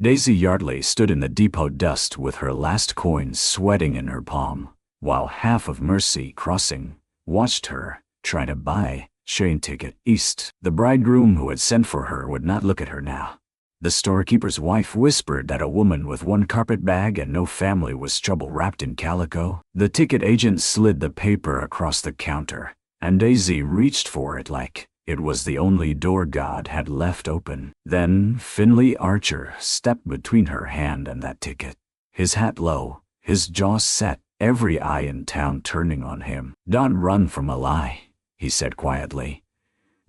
Daisy Yardley stood in the depot dust with her last coin sweating in her palm, while half of Mercy Crossing watched her try to buy train ticket east. The bridegroom who had sent for her would not look at her now. The storekeeper's wife whispered that a woman with one carpetbag and no family was trouble wrapped in calico. The ticket agent slid the paper across the counter, and Daisy reached for it like it was the only door God had left open. Then Finley Archer stepped between her hand and that ticket, his hat low, his jaw set, every eye in town turning on him. "Don't run from a lie," he said quietly.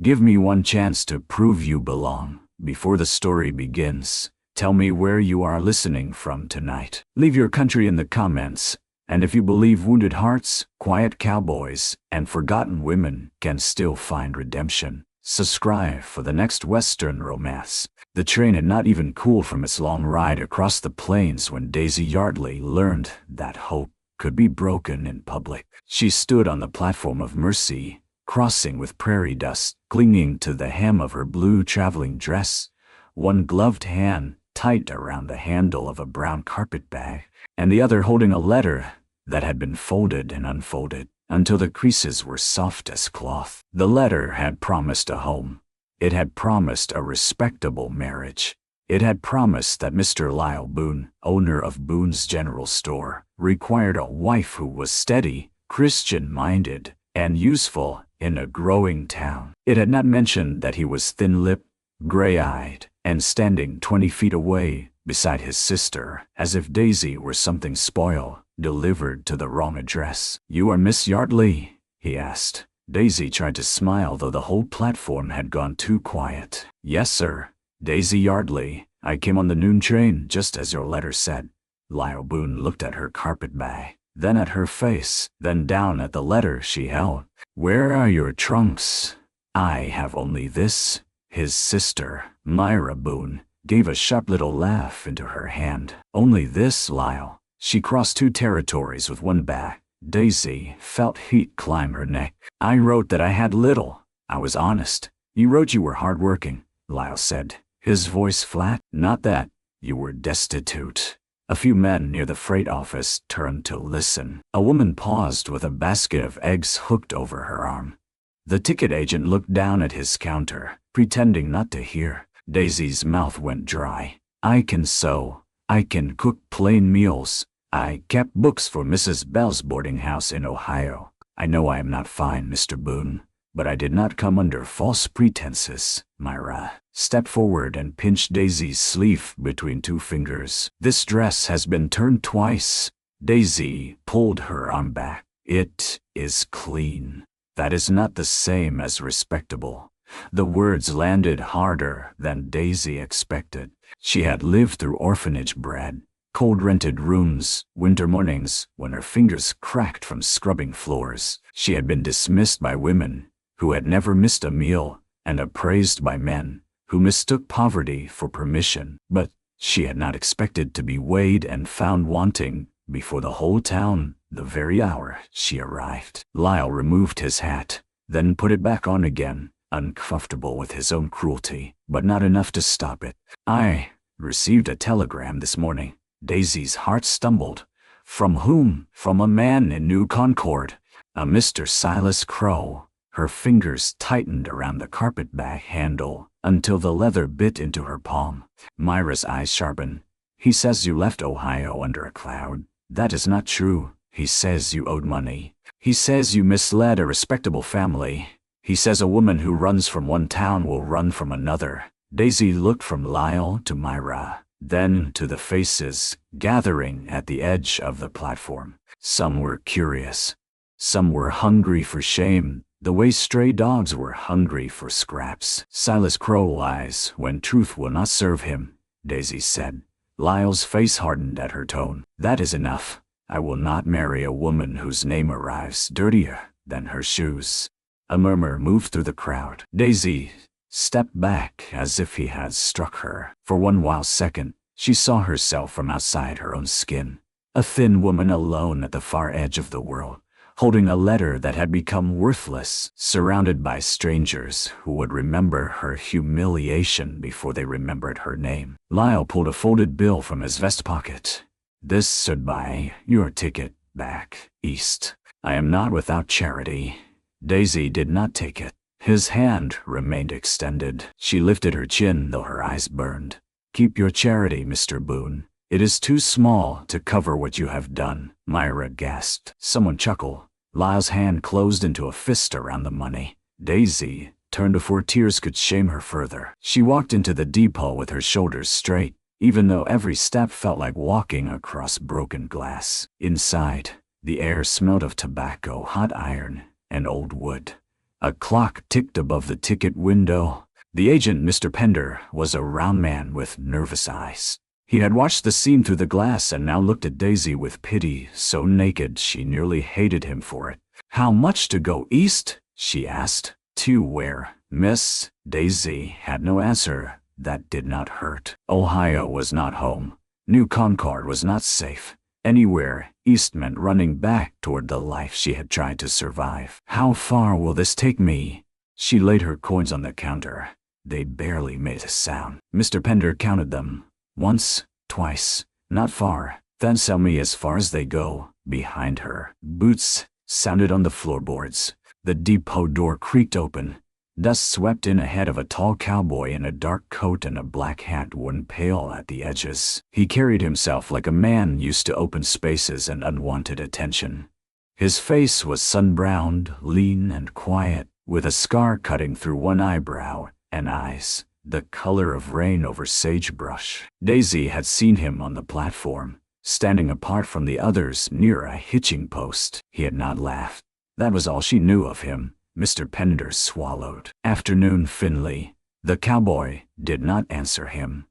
"Give me one chance to prove you belong. Before the story begins, tell me where you are listening from tonight. Leave your country in the comments, and if you believe wounded hearts, quiet cowboys, and forgotten women can still find redemption, subscribe for the next Western romance." The train had not even cooled from its long ride across the plains when Daisy Yardley learned that hope could be broken in public. She stood on the platform of Mercy Crossing with prairie dust clinging to the hem of her blue traveling dress, one gloved hand tight around the handle of a brown carpetbag, and the other holding a letter that had been folded and unfolded until the creases were soft as cloth. The letter had promised a home. It had promised a respectable marriage. It had promised that Mr. Lyle Boone, owner of Boone's General Store, required a wife who was steady, Christian-minded, and useful in a growing town. It had not mentioned that he was thin-lipped, gray-eyed, and standing 20 feet away beside his sister, as if Daisy were something spoiled, delivered to the wrong address. "You are Miss Yardley?" he asked. Daisy tried to smile, though the whole platform had gone too quiet. "Yes, sir. Daisy Yardley. I came on the noon train, just as your letter said." Lyle Boone looked at her carpetbag, then at her face, then down at the letter she held. "Where are your trunks?" "I have only this." His sister, Myra Boone, gave a sharp little laugh into her hand. "Only this, Lyle." She crossed two territories with one bag. Daisy felt heat climb her neck. "I wrote that I had little. I was honest." "You wrote you were hardworking," Lyle said, his voice flat. "Not that. You were destitute." A few men near the freight office turned to listen. A woman paused with a basket of eggs hooked over her arm. The ticket agent looked down at his counter, pretending not to hear. Daisy's mouth went dry. "I can sew. I can cook plain meals. I kept books for Mrs. Bell's boarding house in Ohio. I know I am not fine, Mr. Boone, but I did not come under false pretenses." Myra stepped forward and pinched Daisy's sleeve between two fingers. "This dress has been turned twice." Daisy pulled her arm back. "It is clean." "That is not the same as respectable." The words landed harder than Daisy expected. She had lived through orphanage bread, cold rented rooms, winter mornings when her fingers cracked from scrubbing floors. She had been dismissed by women who had never missed a meal, and appraised by men who mistook poverty for permission. But she had not expected to be weighed and found wanting before the whole town the very hour she arrived. Lyle removed his hat, then put it back on again, uncomfortable with his own cruelty, but not enough to stop it. "I received a telegram this morning." Daisy's heart stumbled. "From whom?" "From a man in New Concord, a Mr. Silas Crow." Her fingers tightened around the carpetbag handle until the leather bit into her palm. Myra's eyes sharpened. "He says you left Ohio under a cloud." "That is not true." "He says you owed money." "He says you misled a respectable family." "He says a woman who runs from one town will run from another." Daisy looked from Lyle to Myra, then to the faces gathering at the edge of the platform. Some were curious. Some were hungry for shame, the way stray dogs were hungry for scraps. "Silas Crow lies when truth will not serve him," Daisy said. Lyle's face hardened at her tone. "That is enough. I will not marry a woman whose name arrives dirtier than her shoes." A murmur moved through the crowd. Daisy stepped back as if he had struck her. For one wild second, she saw herself from outside her own skin. A thin woman alone at the far edge of the world, holding a letter that had become worthless, surrounded by strangers who would remember her humiliation before they remembered her name. Lyle pulled a folded bill from his vest pocket. "This should buy your ticket back east. I am not without charity." Daisy did not take it. His hand remained extended. She lifted her chin, though her eyes burned. "Keep your charity, Mr. Boone. It is too small to cover what you have done." Myra gasped. Someone chuckled. Lyle's hand closed into a fist around the money. Daisy turned before tears could shame her further. She walked into the depot with her shoulders straight, even though every step felt like walking across broken glass. Inside, the air smelled of tobacco, hot iron, and old wood. A clock ticked above the ticket window. The agent, Mr. Pender, was a round man with nervous eyes. He had watched the scene through the glass and now looked at Daisy with pity, so naked she nearly hated him for it. "How much to go east?" she asked. "To where, miss?" Daisy had no answer. That did not hurt. Ohio was not home. New Concord was not safe. Anywhere east meant running back toward the life she had tried to survive. "How far will this take me?" She laid her coins on the counter. They barely made a sound. Mr. Pender counted them. Once, twice, not far. "Then sell me as far as they go." Behind her, boots sounded on the floorboards. The depot door creaked open. Dust swept in ahead of a tall cowboy in a dark coat and a black hat worn pale at the edges. He carried himself like a man used to open spaces and unwanted attention. His face was sun-browned, lean, and quiet, with a scar cutting through one eyebrow and eyes the color of rain over sagebrush. Daisy had seen him on the platform, standing apart from the others near a hitching post. He had not laughed. That was all she knew of him. Mr. Pender swallowed. "Afternoon, Finley." The cowboy did not answer him.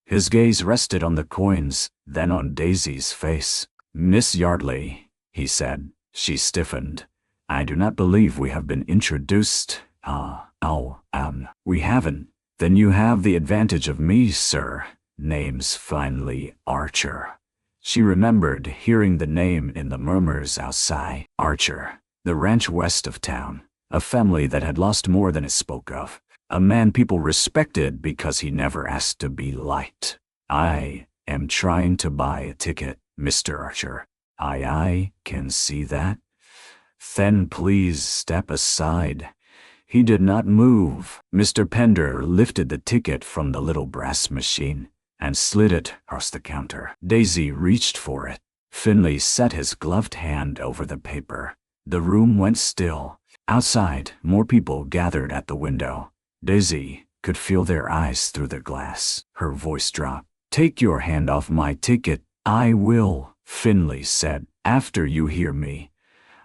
His gaze rested on the coins, then on Daisy's face. "Miss Yardley," he said. She stiffened. "I do not believe we have been introduced." We haven't." "Then you have the advantage of me, sir. Name's Finley Archer." She remembered hearing the name in the murmurs outside. Archer, the ranch west of town. A family that had lost more than it spoke of. A man people respected because he never asked to be liked. "I am trying to buy a ticket, Mr. Archer." I can see that." "Then please step aside." He did not move. Mr. Pender lifted the ticket from the little brass machine and slid it across the counter. Daisy reached for it. Finley set his gloved hand over the paper. The room went still. Outside, more people gathered at the window. Daisy could feel their eyes through the glass. Her voice dropped. "Take your hand off my ticket." "I will," Finley said, "after you hear me.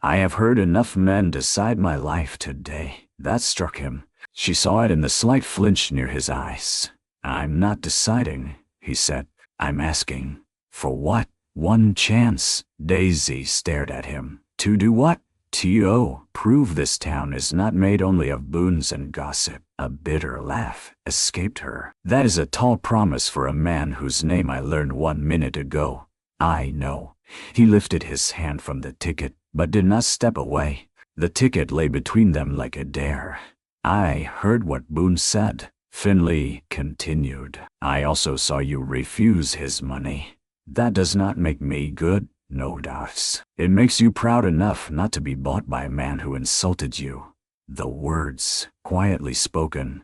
I have heard enough men decide my life today." That struck him. She saw it in the slight flinch near his eyes. "I'm not deciding," he said. "I'm asking." "For what?" "One chance." Daisy stared at him. "To do what?" "To prove this town is not made only of boons and gossip." A bitter laugh escaped her. "That is a tall promise for a man whose name I learned 1 minute ago." "I know." He lifted his hand from the ticket, but did not step away. The ticket lay between them like a dare. "I heard what Boone said," Finley continued. "I also saw you refuse his money. That does not make me good, no doubts. It makes you proud enough not to be bought by a man who insulted you." The words, quietly spoken,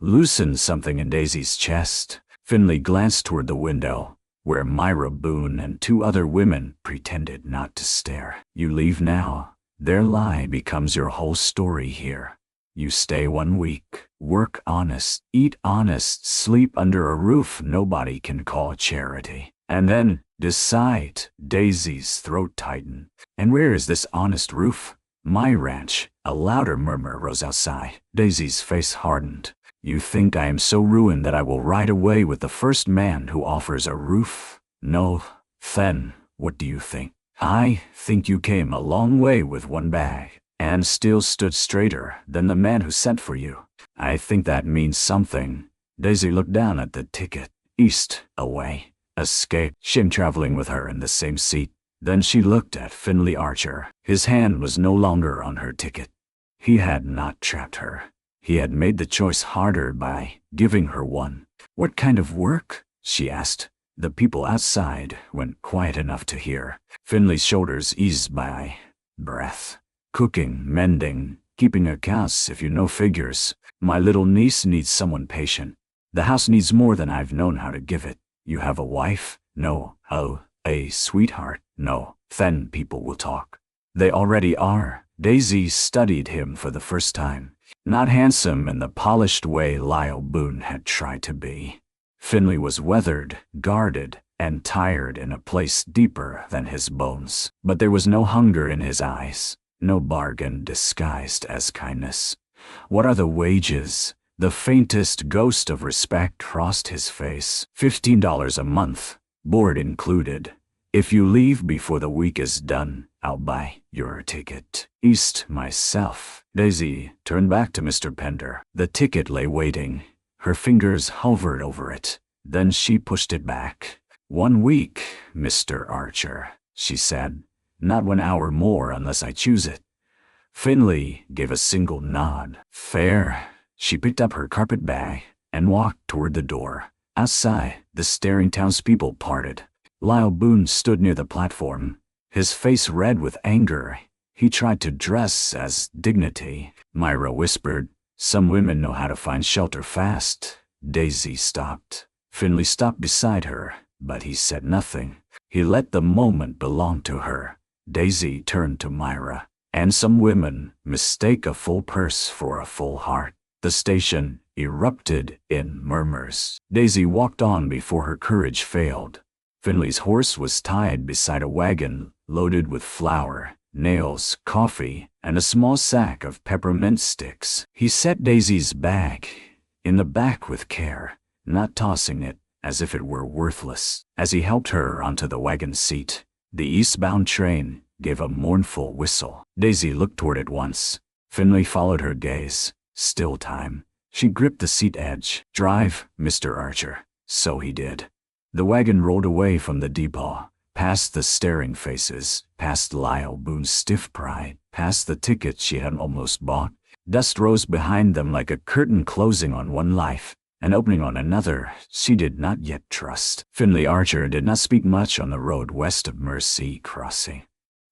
loosened something in Daisy's chest. Finley glanced toward the window, where Myra Boone and 2 other women pretended not to stare. "You leave now. Their lie becomes your whole story here. You stay 1 week, work honest, eat honest, sleep under a roof nobody can call charity. And then decide." Daisy's throat tightened. "And where is this honest roof?" "My ranch." A louder murmur rose outside. Daisy's face hardened. "You think I am so ruined that I will ride away with the first man who offers a roof?" "No." "Then, what do you think?" "I think you came a long way with 1 bag, and still stood straighter than the man who sent for you." "I think that means something." Daisy looked down at the ticket. East, away. Escape. Shame traveling with her in the same seat. Then she looked at Finley Archer. His hand was no longer on her ticket. He had not trapped her. He had made the choice harder by giving her one. "What kind of work?" she asked. The people outside went quiet enough to hear. Finley's shoulders eased by breath. "Cooking, mending, keeping accounts if you know figures. My little niece needs someone patient. The house needs more than I've known how to give it. You have a wife? No. Oh, a sweetheart? No. Then people will talk. They already are." Daisy studied him for the first time. Not handsome in the polished way Lyle Boone had tried to be. Finley was weathered, guarded, and tired in a place deeper than his bones. But there was no hunger in his eyes, no bargain disguised as kindness. "What are the wages?" The faintest ghost of respect crossed his face. $15 a month, board included. If you leave before the week is done, I'll buy your ticket east myself. Daisy turned back to Mr. Pender. The ticket lay waiting. Her fingers hovered over it. Then she pushed it back. "1 week, Mr. Archer," she said. "Not 1 hour more unless I choose it." Finley gave a single nod. "Fair." She picked up her carpet bag and walked toward the door. Outside, the staring townspeople parted. Lyle Boone stood near the platform, his face red with anger. He tried to dress as dignity. Myra whispered, "Some women know how to find shelter fast." Daisy stopped. Finley stopped beside her, but he said nothing. He let the moment belong to her. Daisy turned to Myra. "And some women mistake a full purse for a full heart." The station erupted in murmurs. Daisy walked on before her courage failed. Finley's horse was tied beside a wagon loaded with flour, nails, coffee, and a small sack of peppermint sticks. He set Daisy's bag in the back with care, not tossing it as if it were worthless. As he helped her onto the wagon seat, the eastbound train gave a mournful whistle. Daisy looked toward it once. Finley followed her gaze. Still time. She gripped the seat edge. "Drive, Mr. Archer." So he did. The wagon rolled away from the depot, past the staring faces, past Lyle Boone's stiff pride, past the ticket she had almost bought. Dust rose behind them like a curtain closing on one life and opening on another she did not yet trust. Finley Archer did not speak much on the road west of Mercy Crossing.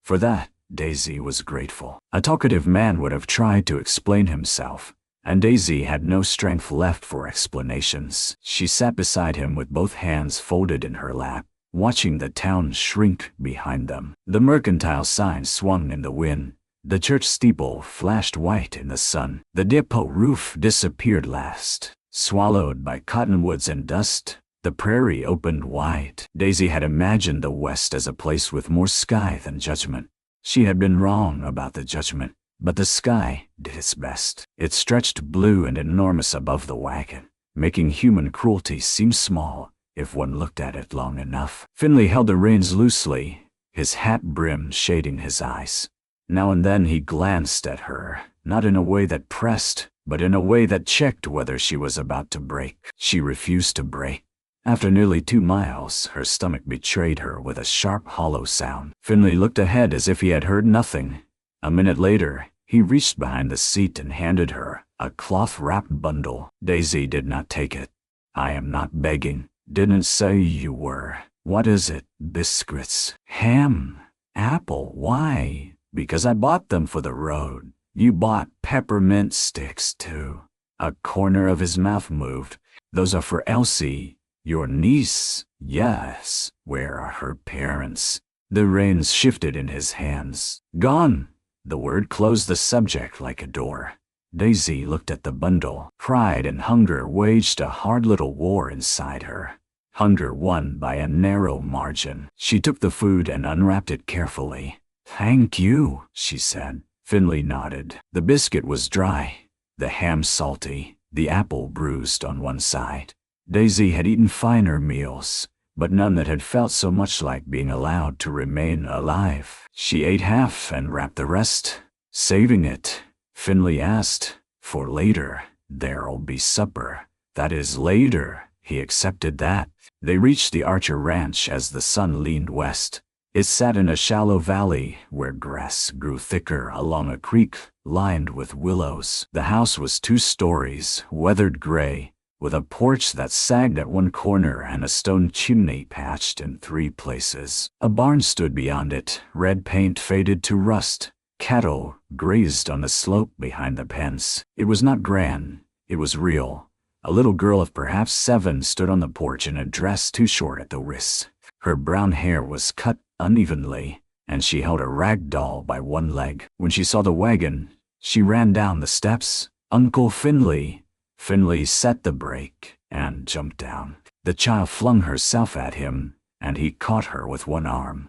For that, Daisy was grateful. A talkative man would have tried to explain himself, and Daisy had no strength left for explanations. She sat beside him with both hands folded in her lap, watching the town shrink behind them. The mercantile sign swung in the wind. The church steeple flashed white in the sun. The depot roof disappeared last, swallowed by cottonwoods and dust. The prairie opened wide. Daisy had imagined the West as a place with more sky than judgment. She had been wrong about the judgment, but the sky did its best. It stretched blue and enormous above the wagon, making human cruelty seem small if one looked at it long enough. Finley held the reins loosely, his hat brim shading his eyes. Now and then he glanced at her, not in a way that pressed, but in a way that checked whether she was about to break. She refused to break. After nearly 2 miles, her stomach betrayed her with a sharp, hollow sound. Finley looked ahead as if he had heard nothing. A minute later, he reached behind the seat and handed her a cloth-wrapped bundle. Daisy did not take it. "I am not begging. Didn't say you were. What is it? Biscuits? Ham? Apple? Why? Because I bought them for the road. You bought peppermint sticks, too." A corner of his mouth moved. "Those are for Elsie. Your niece." "Yes. Where are her parents?" The reins shifted in his hands. "Gone." The word closed the subject like a door. Daisy looked at the bundle. Pride and hunger waged a hard little war inside her. Hunger won by a narrow margin. She took the food and unwrapped it carefully. "Thank you," she said. Finley nodded. The biscuit was dry, the ham salty, the apple bruised on one side. Daisy had eaten finer meals, but none that had felt so much like being allowed to remain alive. She ate half and wrapped the rest, saving it. Finley asked, "For later, there'll be supper." "That is later." He accepted that. They reached the Archer Ranch as the sun leaned west. It sat in a shallow valley where grass grew thicker along a creek lined with willows. The house was 2 stories, weathered gray, with a porch that sagged at one corner and a stone chimney patched in 3 places. A barn stood beyond it, red paint faded to rust. Cattle grazed on the slope behind the pens. It was not grand, it was real. A little girl of perhaps 7 stood on the porch in a dress too short at the wrists. Her brown hair was cut unevenly, and she held a rag doll by one leg. When she saw the wagon, she ran down the steps. "Uncle Finley!" Finley set the brake and jumped down. The child flung herself at him, and he caught her with one arm.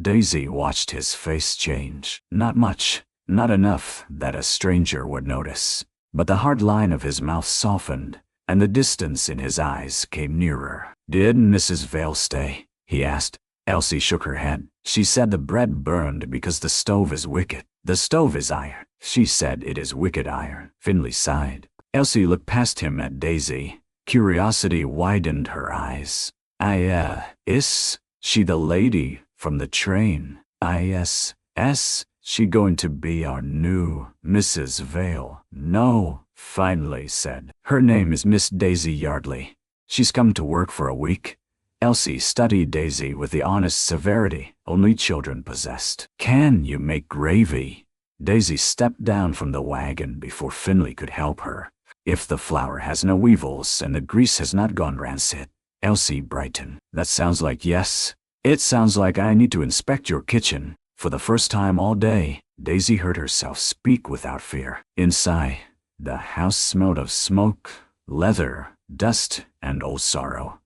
Daisy watched his face change. Not much, not enough that a stranger would notice. But the hard line of his mouth softened, and the distance in his eyes came nearer. "Did Mrs. Vale stay?" he asked. Elsie shook her head. "She said the bread burned because the stove is wicked." "The stove is iron." "She said it is wicked iron." Finley sighed. Elsie looked past him at Daisy. Curiosity widened her eyes. Is she the lady from the train?" "Is she going to be our new Mrs. Vale?" "No," Finley said. "Her name is Miss Daisy Yardley. She's come to work for a week." Elsie studied Daisy with the honest severity only children possessed. "Can you make gravy?" Daisy stepped down from the wagon before Finley could help her. "If the flour has no weevils and the grease has not gone rancid." Elsie brightened. "That sounds like yes. It sounds like I need to inspect your kitchen." For the first time all day, Daisy heard herself speak without fear. Inside, the house smelled of smoke, leather, dust, and old sorrow.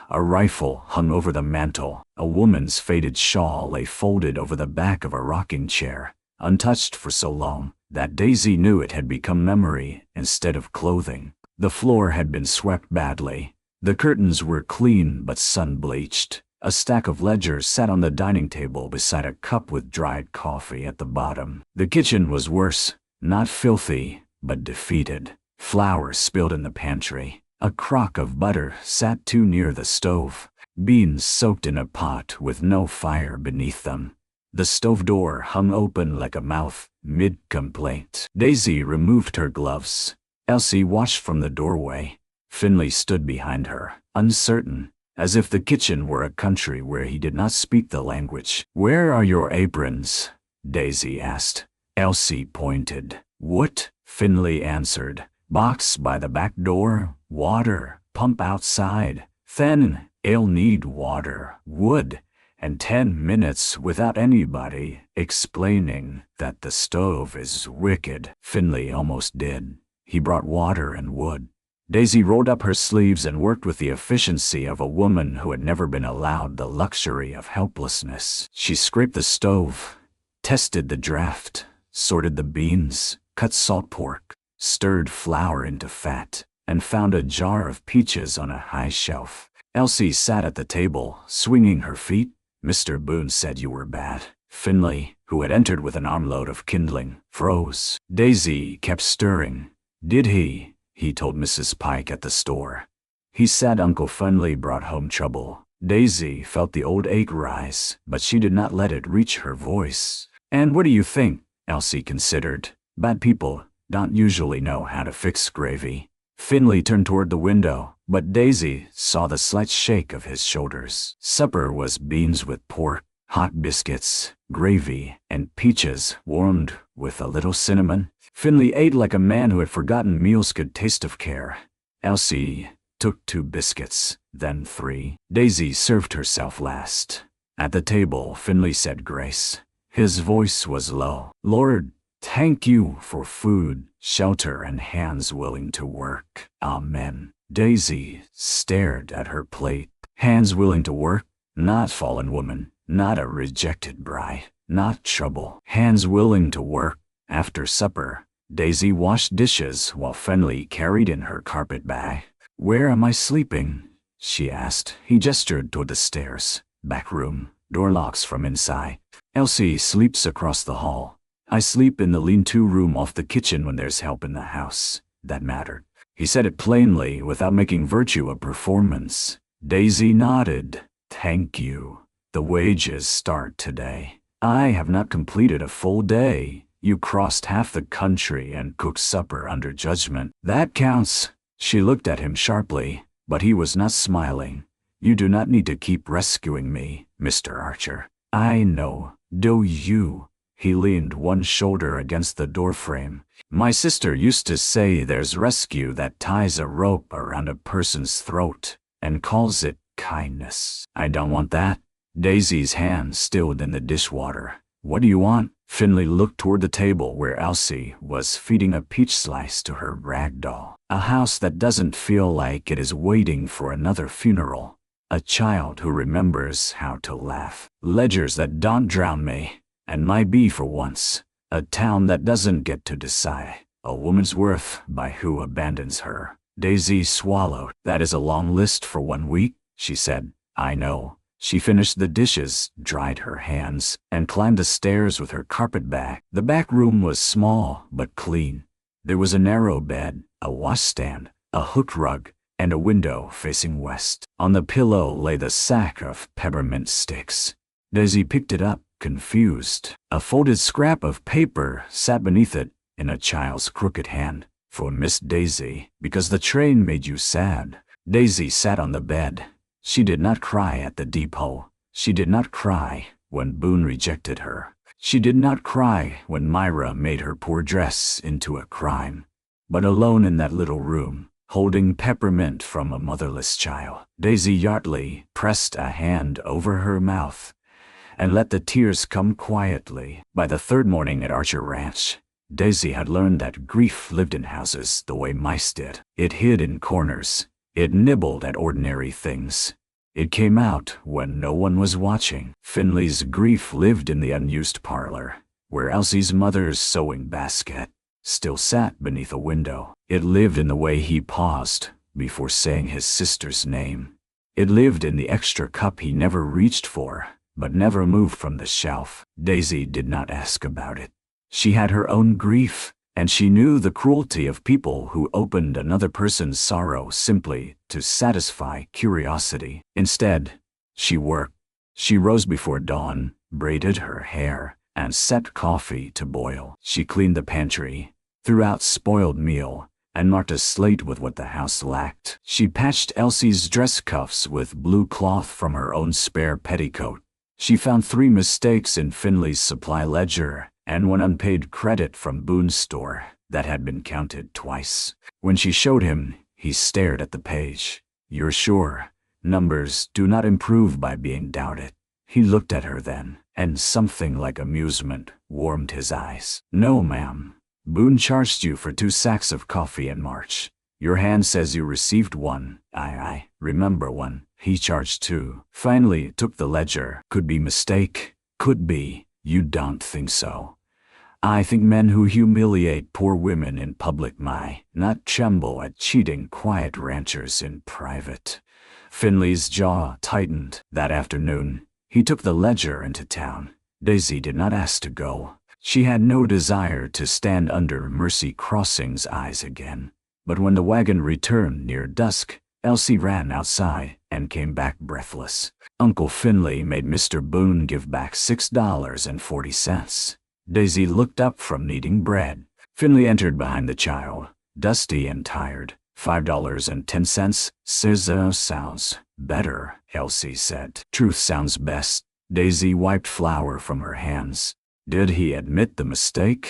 A rifle hung over the mantel. A woman's faded shawl lay folded over the back of a rocking chair, untouched for so long that Daisy knew it had become memory instead of clothing. The floor had been swept badly. The curtains were clean but sun-bleached. A stack of ledgers sat on the dining table beside a cup with dried coffee at the bottom. The kitchen was worse, not filthy, but defeated. Flour spilled in the pantry. A crock of butter sat too near the stove. Beans soaked in a pot with no fire beneath them. The stove door hung open like a mouth, mid-complaint. Daisy removed her gloves. Elsie watched from the doorway. Finley stood behind her, uncertain, as if the kitchen were a country where he did not speak the language. "Where are your aprons?" Daisy asked. Elsie pointed. "What?" Finley answered. "Box by the back door, water, pump outside. Then, I'll need water, wood, and 10 minutes without anybody explaining that the stove is wicked." Finley almost did. He brought water and wood. Daisy rolled up her sleeves and worked with the efficiency of a woman who had never been allowed the luxury of helplessness. She scraped the stove, tested the draft, sorted the beans, cut salt pork, stirred flour into fat, and found a jar of peaches on a high shelf. Elsie sat at the table, swinging her feet. "Mr. Boone said you were bad." Finley, who had entered with an armload of kindling, froze. Daisy kept stirring. "Did he?" He told Mrs. Pike at the store. "He said Uncle Finley brought home trouble." Daisy felt the old ache rise, but she did not let it reach her voice. "And what do you think?" Elsie considered. "Bad people don't usually know how to fix gravy." Finley turned toward the window, but Daisy saw the slight shake of his shoulders. Supper was beans with pork, hot biscuits, gravy, and peaches warmed with a little cinnamon. Finley ate like a man who had forgotten meals could taste of care. Elsie took 2 biscuits, then 3. Daisy served herself last. At the table, Finley said grace. His voice was low. "Lord, thank you for food, shelter, and hands willing to work. Amen." Daisy stared at her plate. Hands willing to work? Not fallen woman, not a rejected bride, not trouble. Hands willing to work. After supper, Daisy washed dishes while Finley carried in her carpet bag. "Where am I sleeping?" she asked. He gestured toward the stairs. "Back room, door locks from inside." "Elsie sleeps across the hall. I sleep in the lean-to room off the kitchen when there's help in the house." That mattered. He said it plainly without making virtue a performance. Daisy nodded. "Thank you." The wages start today. I have not completed a full day. You crossed half the country and cooked supper under judgment. That counts. She looked at him sharply, but he was not smiling. You do not need to keep rescuing me, Mr. Archer. I know. Do you? He leaned one shoulder against the doorframe. My sister used to say there's rescue that ties a rope around a person's throat and calls it kindness. I don't want that. Daisy's hand stilled in the dishwater. What do you want? Finley looked toward the table where Elsie was feeding a peach slice to her rag doll. A house that doesn't feel like it is waiting for another funeral. A child who remembers how to laugh. Ledgers that don't drown me, and might be for once. A town that doesn't get to decide a woman's worth by who abandons her. Daisy swallowed. That is a long list for 1 week, she said. I know. She finished the dishes, dried her hands, and climbed the stairs with her carpet bag. The back room was small but clean. There was a narrow bed, a washstand, a hook rug, and a window facing west. On the pillow lay the sack of peppermint sticks. Daisy picked it up, confused. A folded scrap of paper sat beneath it in a child's crooked hand. For Miss Daisy, because the train made you sad. Daisy sat on the bed. She did not cry at the depot. She did not cry when Boone rejected her. She did not cry when Myra made her poor dress into a crime. But alone in that little room, holding peppermint from a motherless child, Daisy Yardley pressed a hand over her mouth and let the tears come quietly. By the third morning at Archer Ranch, Daisy had learned that grief lived in houses the way mice did. It hid in corners. It nibbled at ordinary things. It came out when no one was watching. Finley's grief lived in the unused parlor, where Elsie's mother's sewing basket still sat beneath a window. It lived in the way he paused before saying his sister's name. It lived in the extra cup he never reached for, but never moved from the shelf. Daisy did not ask about it. She had her own grief, and she knew the cruelty of people who opened another person's sorrow simply to satisfy curiosity. Instead, she worked. She rose before dawn, braided her hair, and set coffee to boil. She cleaned the pantry, threw out spoiled meal, and marked a slate with what the house lacked. She patched Elsie's dress cuffs with blue cloth from her own spare petticoat. She found 3 mistakes in Finley's supply ledger and 1 unpaid credit from Boone's store that had been counted twice. When she showed him, he stared at the page. You're sure? Numbers do not improve by being doubted. He looked at her then, and something like amusement warmed his eyes. No, ma'am. Boone charged you for 2 sacks of coffee in March. Your hand says you received 1. I remember 1. He charged 2. Finally took the ledger. Could be mistake. Could be. You don't think so. I think men who humiliate poor women in public might not tremble at cheating quiet ranchers in private. Finley's jaw tightened. That afternoon, he took the ledger into town. Daisy did not ask to go. She had no desire to stand under Mercy Crossing's eyes again. But when the wagon returned near dusk, Elsie ran outside and came back breathless. Uncle Finley made Mr. Boone give back $6.40. Daisy looked up from kneading bread. Finley entered behind the child, dusty and tired. $5.10. Scissor sounds better, Elsie said. Truth sounds best. Daisy wiped flour from her hands. Did he admit the mistake?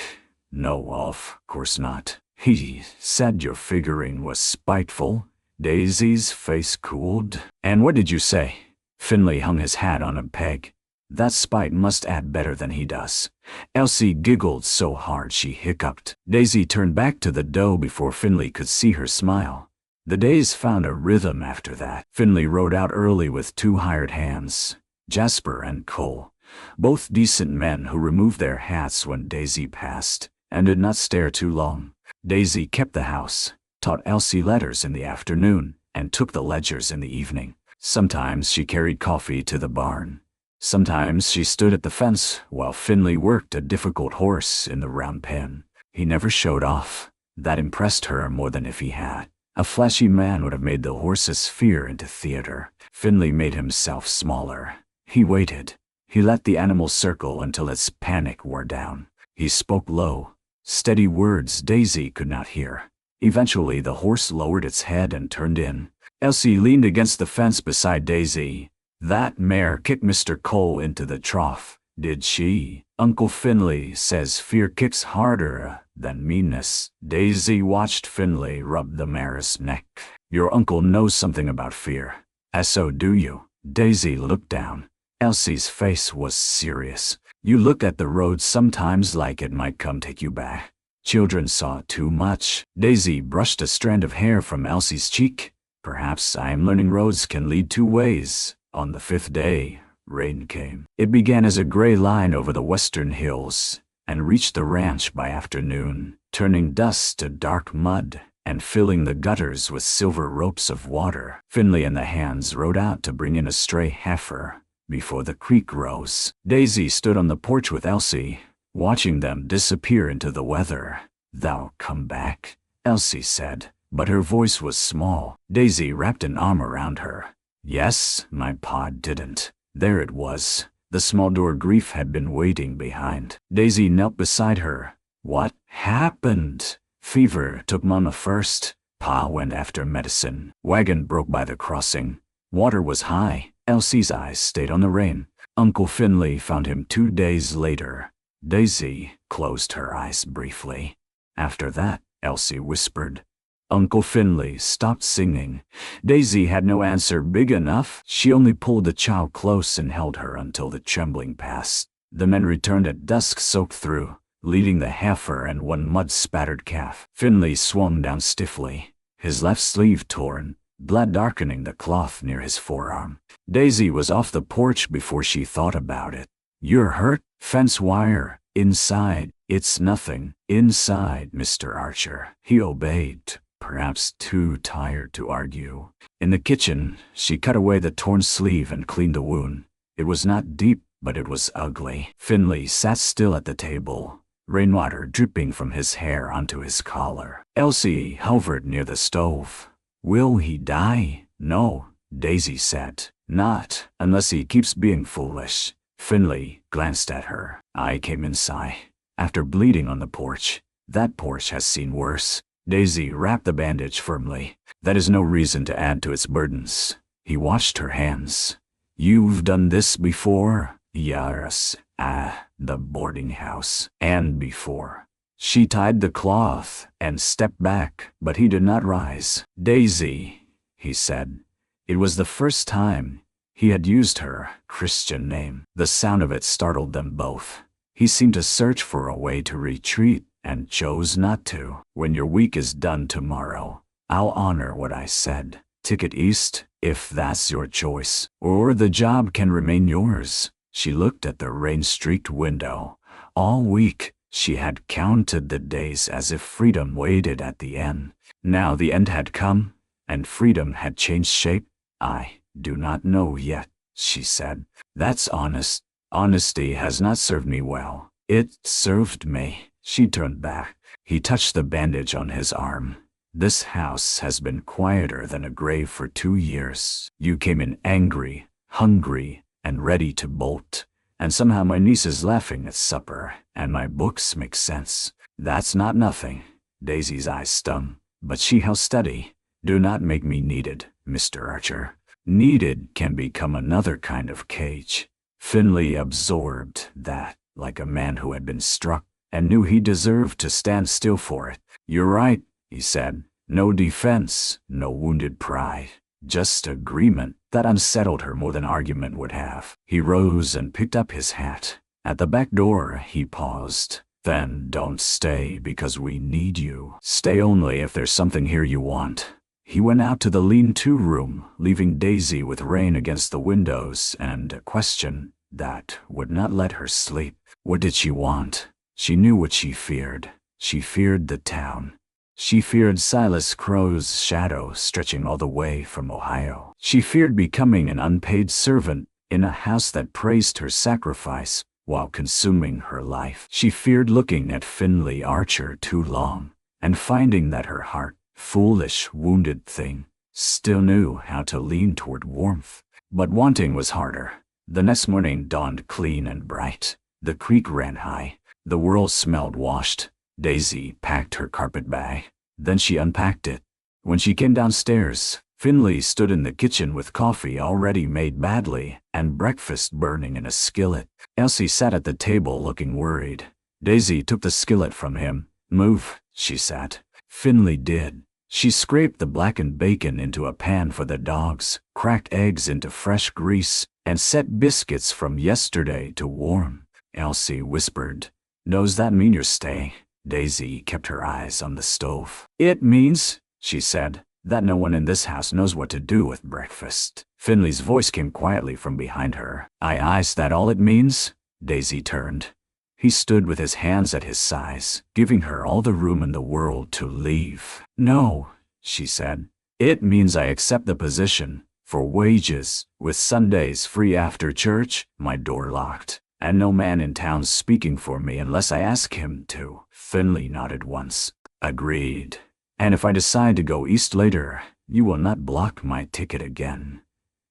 No, of course not. He said your figuring was spiteful. Daisy's face cooled. And what did you say? Finley hung his hat on a peg. That spite must add better than he does. Elsie giggled so hard she hiccuped. Daisy turned back to the dough before Finley could see her smile. The days found a rhythm after that. Finley rode out early with 2 hired hands, Jasper and Cole, both decent men who removed their hats when Daisy passed and did not stare too long. Daisy kept the house, taught Elsie letters in the afternoon, and took the ledgers in the evening. Sometimes she carried coffee to the barn. Sometimes she stood at the fence while Finley worked a difficult horse in the round pen. He never showed off. That impressed her more than if he had. A flashy man would have made the horse's fear into theater. Finley made himself smaller. He waited. He let the animal circle until its panic wore down. He spoke low, steady words Daisy could not hear. Eventually, the horse lowered its head and turned in. Elsie leaned against the fence beside Daisy. "That mare kicked Mr. Cole into the trough, did she? Uncle Finley says fear kicks harder than meanness." Daisy watched Finley rub the mare's neck. "Your uncle knows something about fear. So do you?" Daisy looked down. Elsie's face was serious. "You look at the road sometimes like it might come take you back. Children saw too much." Daisy brushed a strand of hair from Elsie's cheek. "Perhaps I am learning roads can lead two ways." On the 5th day, rain came. It began as a gray line over the western hills and reached the ranch by afternoon, turning dust to dark mud and filling the gutters with silver ropes of water. Finley and the hands rode out to bring in a stray heifer before the creek rose. Daisy stood on the porch with Elsie, watching them disappear into the weather. "They'll come back," Elsie said, but her voice was small. Daisy wrapped an arm around her. "Yes, my pa didn't." There it was. The small door Grief had been waiting behind. Daisy knelt beside her. "What happened?" "Fever took Mama first. Pa went after medicine. Wagon broke by the crossing. Water was high." Elsie's eyes stayed on the rain. "Uncle Finley found him 2 days later." Daisy closed her eyes briefly. "After that," Elsie whispered, "Uncle Finley stopped singing." Daisy had no answer big enough. She only pulled the child close and held her until the trembling passed. The men returned at dusk soaked through, leading the heifer and one mud-spattered calf. Finley swung down stiffly, his left sleeve torn, blood darkening the cloth near his forearm. Daisy was off the porch before she thought about it. "You're hurt? Fence wire. Inside." "It's nothing. Inside, Mr. Archer." He obeyed, perhaps too tired to argue. In the kitchen, she cut away the torn sleeve and cleaned the wound. It was not deep, but it was ugly. Finley sat still at the table, rainwater dripping from his hair onto his collar. Elsie hovered near the stove. "Will he die?" "No," Daisy said. "Not unless he keeps being foolish." Finley glanced at her. "I came inside after bleeding on the porch. That porch has seen worse." Daisy wrapped the bandage firmly. "That is no reason to add to its burdens." He watched her hands. "You've done this before?" "Yes, the boarding house." "And before." She tied the cloth and stepped back, but he did not rise. "Daisy," he said. It was the first time he had used her Christian name. The sound of it startled them both. He seemed to search for a way to retreat and chose not to. "When your week is done tomorrow, I'll honor what I said. Ticket east, if that's your choice, or the job can remain yours." She looked at the rain-streaked window. All week, she had counted the days as if freedom waited at the end. Now the end had come, and freedom had changed shape. "I do not know yet," she said. "That's honest. Honesty has not served me well." "It served me." She turned back. He touched the bandage on his arm. "This house has been quieter than a grave for 2 years. You came in angry, hungry, and ready to bolt. And somehow my niece is laughing at supper, and my books make sense. That's not nothing." Daisy's eyes stung, but she held steady. "Do not make me needed, Mr. Archer." Needed can become another kind of cage. Finley absorbed that, like a man who had been struck, and knew he deserved to stand still for it. "You're right," he said. "No defense, no wounded pride. Just agreement." That unsettled her more than argument would have. He rose and picked up his hat. At the back door, he paused. "Then don't stay because we need you. Stay only if there's something here you want." He went out to the lean-to room, leaving Daisy with rain against the windows and a question that would not let her sleep. What did she want? She knew what she feared. She feared the town. She feared Silas Crow's shadow stretching all the way from Ohio. She feared becoming an unpaid servant in a house that praised her sacrifice while consuming her life. She feared looking at Finley Archer too long and finding that her heart, foolish, wounded thing, still knew how to lean toward warmth. But wanting was harder. The next morning dawned clean and bright. The creek ran high. The world smelled washed. Daisy packed her carpet bag. Then she unpacked it. When she came downstairs, Finley stood in the kitchen with coffee already made badly and breakfast burning in a skillet. Elsie sat at the table looking worried. Daisy took the skillet from him. "Move," she said. Finley did. She scraped the blackened bacon into a pan for the dogs, cracked eggs into fresh grease, and set biscuits from yesterday to warm. Elsie whispered, "Does that mean you're staying?" Daisy kept her eyes on the stove. "It means," she said, "that no one in this house knows what to do with breakfast." Finley's voice came quietly from behind her. Is that all it means?" Daisy turned. He stood with his hands at his sides, giving her all the room in the world to leave. "No," she said. "It means I accept the position, for wages, with Sundays free after church, my door locked, and no man in town speaking for me unless I ask him to." Finley nodded once. "Agreed. And if I decide to go east later, you will not block my ticket again."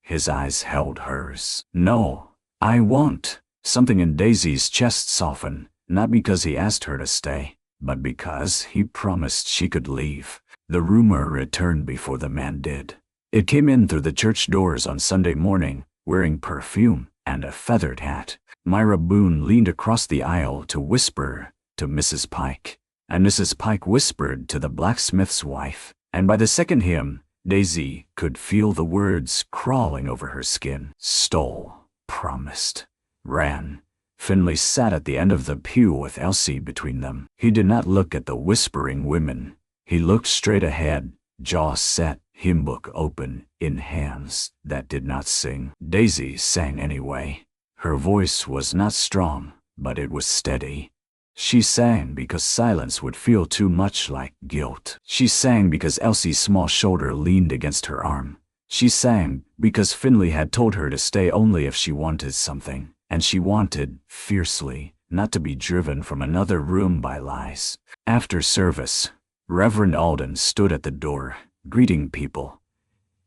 His eyes held hers. "No, I won't." Something in Daisy's chest softened, not because he asked her to stay, but because he promised she could leave. The rumor returned before the man did. It came in through the church doors on Sunday morning, wearing perfume and a feathered hat. Myra Boone leaned across the aisle to whisper to Mrs. Pike, and Mrs. Pike whispered to the blacksmith's wife, and by the second hymn, Daisy could feel the words crawling over her skin. Stole, promised, ran. Finley sat at the end of the pew with Elsie between them. He did not look at the whispering women. He looked straight ahead, jaw set, hymn book open, in hands that did not sing. Daisy sang anyway. Her voice was not strong, but it was steady. She sang because silence would feel too much like guilt. She sang because Elsie's small shoulder leaned against her arm. She sang because Finley had told her to stay only if she wanted something, and she wanted, fiercely, not to be driven from another room by lies. After service, Reverend Alden stood at the door, greeting people.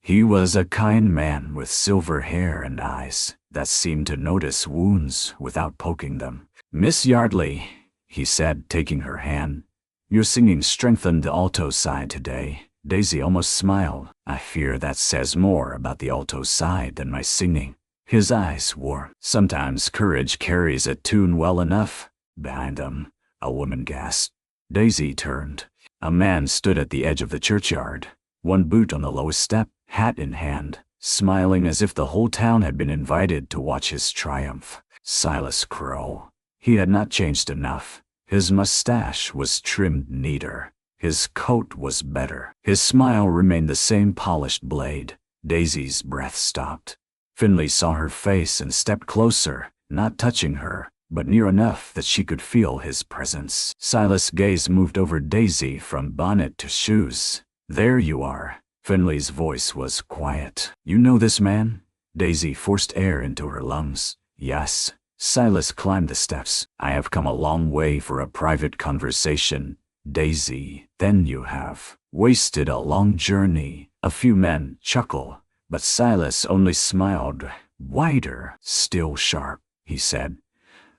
He was a kind man with silver hair and eyes that seemed to notice wounds without poking them. "Miss Yardley," he said, taking her hand, "your singing strengthened the alto side today." Daisy almost smiled. "I fear that says more about the alto side than my singing." His eyes warmed. "Sometimes courage carries a tune well enough." Behind them, a woman gasped. Daisy turned. A man stood at the edge of the churchyard, one boot on the lowest step, hat in hand, smiling as if the whole town had been invited to watch his triumph. Silas Crow. He had not changed enough. His mustache was trimmed neater. His coat was better. His smile remained the same polished blade. Daisy's breath stopped. Finley saw her face and stepped closer, not touching her, but near enough that she could feel his presence. Silas' gaze moved over Daisy from bonnet to shoes. "There you are." Finley's voice was quiet. "You know this man?" Daisy forced air into her lungs. "Yes." Silas climbed the steps. "I have come a long way for a private conversation." "Daisy, then you have wasted a long journey." A few men chuckled, but Silas only smiled, wider, still sharp. He said,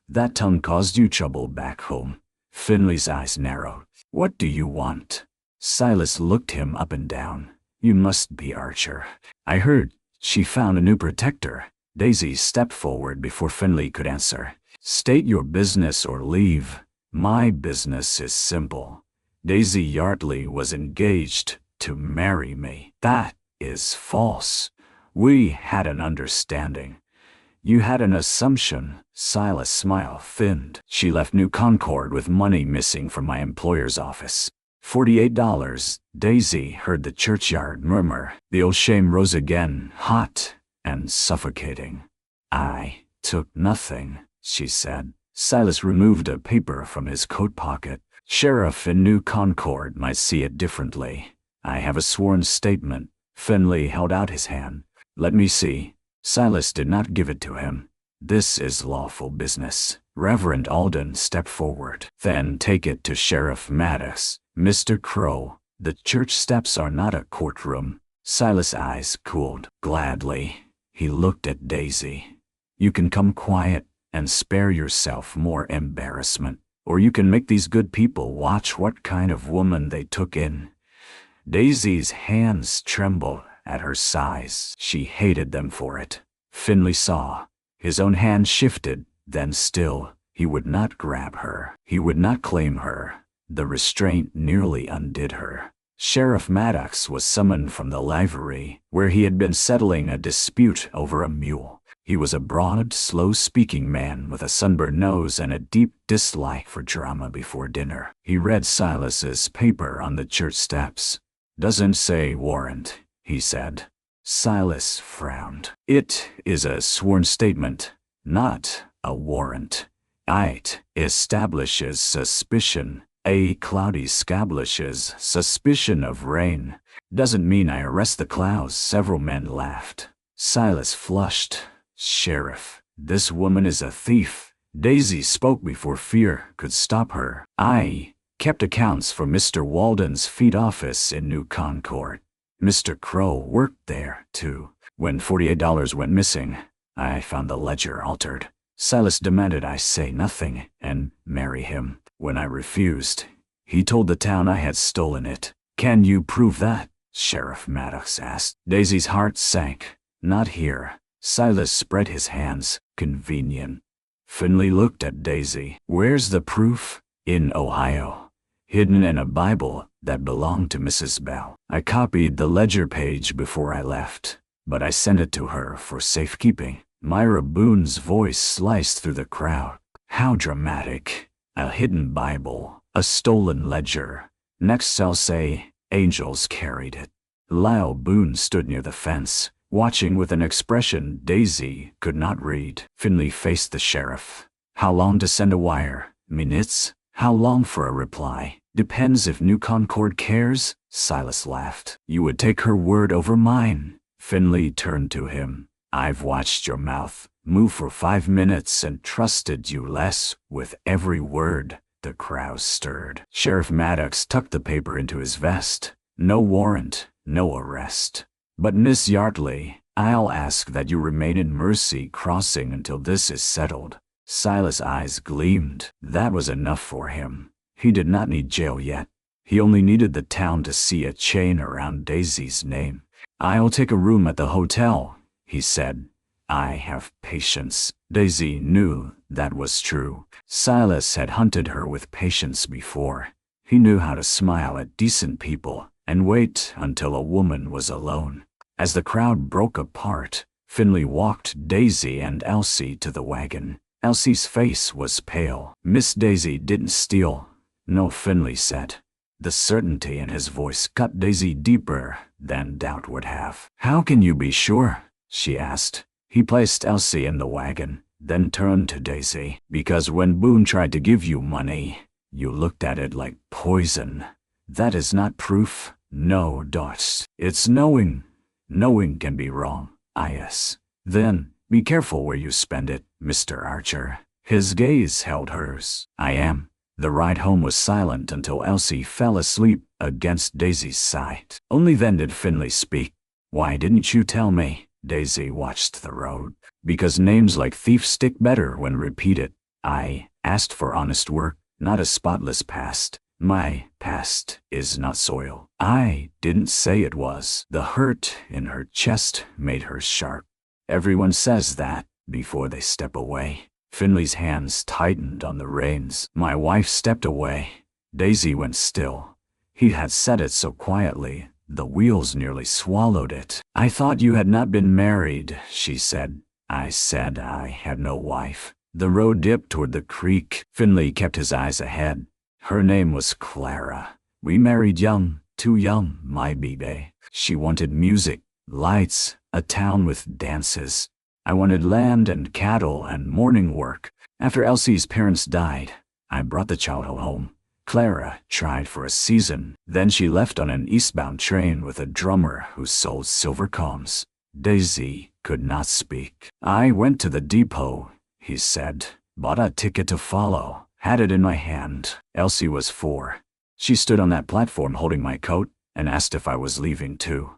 "That tongue caused you trouble back home." Finley's eyes narrowed. "What do you want?" Silas looked him up and down. "You must be Archer. I heard she found a new protector." Daisy stepped forward before Finley could answer. "State your business or leave." "My business is simple. Daisy Yardley was engaged to marry me." "That is false. We had an understanding." "You had an assumption." Silas' smile thinned. "She left New Concord with money missing from my employer's office. $48. Daisy heard the churchyard murmur. The old shame rose again, hot and suffocating. "I took nothing," she said. Silas removed a paper from his coat pocket. "Sheriff in New Concord might see it differently. I have a sworn statement." Finley held out his hand. "Let me see." Silas did not give it to him. "This is lawful business." Reverend Alden stepped forward. "Then take it to Sheriff Maddox." "Mr. Crow, the church steps are not a courtroom." Silas' eyes cooled. "Gladly." He looked at Daisy. You can come quiet and spare yourself more embarrassment, or you can make these good people watch what kind of woman they took in." Daisy's hands trembled at her sighs. She hated them for it. Finley saw. His own hand shifted, then still, he would not grab her. He would not claim her. The restraint nearly undid her. Sheriff Maddox was summoned from the livery, where he had been settling a dispute over a mule. He was a broad, slow-speaking man with a sunburned nose and a deep dislike for drama before dinner. He read Silas's paper on the church steps. "Doesn't say warrant," he said. Silas frowned. "It is a sworn statement, not a warrant. It establishes suspicion. A cloudy establishes suspicion of rain. Doesn't mean I arrest the clouds." Several men laughed. Silas flushed. "Sheriff, this woman is a thief." Daisy spoke before fear could stop her. "I kept accounts for Mr. Walden's feed office in New Concord. Mr. Crow worked there, too. When $48 went missing, I found the ledger altered. Silas demanded I say nothing and marry him. When I refused, he told the town I had stolen it." "Can you prove that?" Sheriff Maddox asked. Daisy's heart sank. "Not here." Silas spread his hands. "Convenient." Finley looked at Daisy. "Where's the proof?" "In Ohio. Hidden in a Bible that belonged to Mrs. Bell. I copied the ledger page before I left, but I sent it to her for safekeeping." Myra Boone's voice sliced through the crowd. "How dramatic. A hidden Bible, a stolen ledger. Next I'll say, angels carried it." Lyle Boone stood near the fence, watching with an expression Daisy could not read. Finley faced the sheriff. "How long to send a wire? Minutes? How long for a reply?" "Depends if New Concord cares." Silas laughed. "You would take her word over mine." Finley turned to him. "I've watched your mouth move for 5 minutes and trusted you less with every word." The crowd stirred. Sheriff Maddox tucked the paper into his vest. "No warrant, no arrest. But Miss Yardley, I'll ask that you remain in Mercy Crossing until this is settled." Silas' eyes gleamed. That was enough for him. He did not need jail yet. He only needed the town to see a chain around Daisy's name. "I'll take a room at the hotel," he said. "I have patience." Daisy knew that was true. Silas had hunted her with patience before. He knew how to smile at decent people and wait until a woman was alone. As the crowd broke apart, Finley walked Daisy and Elsie to the wagon. Elsie's face was pale. "Miss Daisy didn't steal." "No," Finley said. The certainty in his voice cut Daisy deeper than doubt would have. "How can you be sure?" she asked. He placed Elsie in the wagon, then turned to Daisy. "Because when Boone tried to give you money, you looked at it like poison. That is not proof." "No, Dots. It's knowing. Knowing can be wrong." "Yes. Then, be careful where you spend it, Mr. Archer." His gaze held hers. "I am." The ride home was silent until Elsie fell asleep against Daisy's side. Only then did Finley speak. "Why didn't you tell me?" Daisy watched the road. "Because names like thief stick better when repeated. I asked for honest work, not a spotless past. My past is not soil." "I didn't say it was." The hurt in her chest made her sharp. "Everyone says that before they step away." Finley's hands tightened on the reins. "My wife stepped away." Daisy went still. He had said it so quietly, the wheels nearly swallowed it. "I thought you had not been married," she said. "I said I had no wife." The road dipped toward the creek. Finley kept his eyes ahead. "Her name was Clara. We married young, too young, my baby. She wanted music, lights, a town with dances. I wanted land and cattle and morning work. After Elsie's parents died, I brought the child home. Clara tried for a season. Then she left on an eastbound train with a drummer who sold silver combs." Daisy could not speak. "I went to the depot," he said, "bought a ticket to follow, had it in my hand. Elsie was 4. She stood on that platform holding my coat and asked if I was leaving too.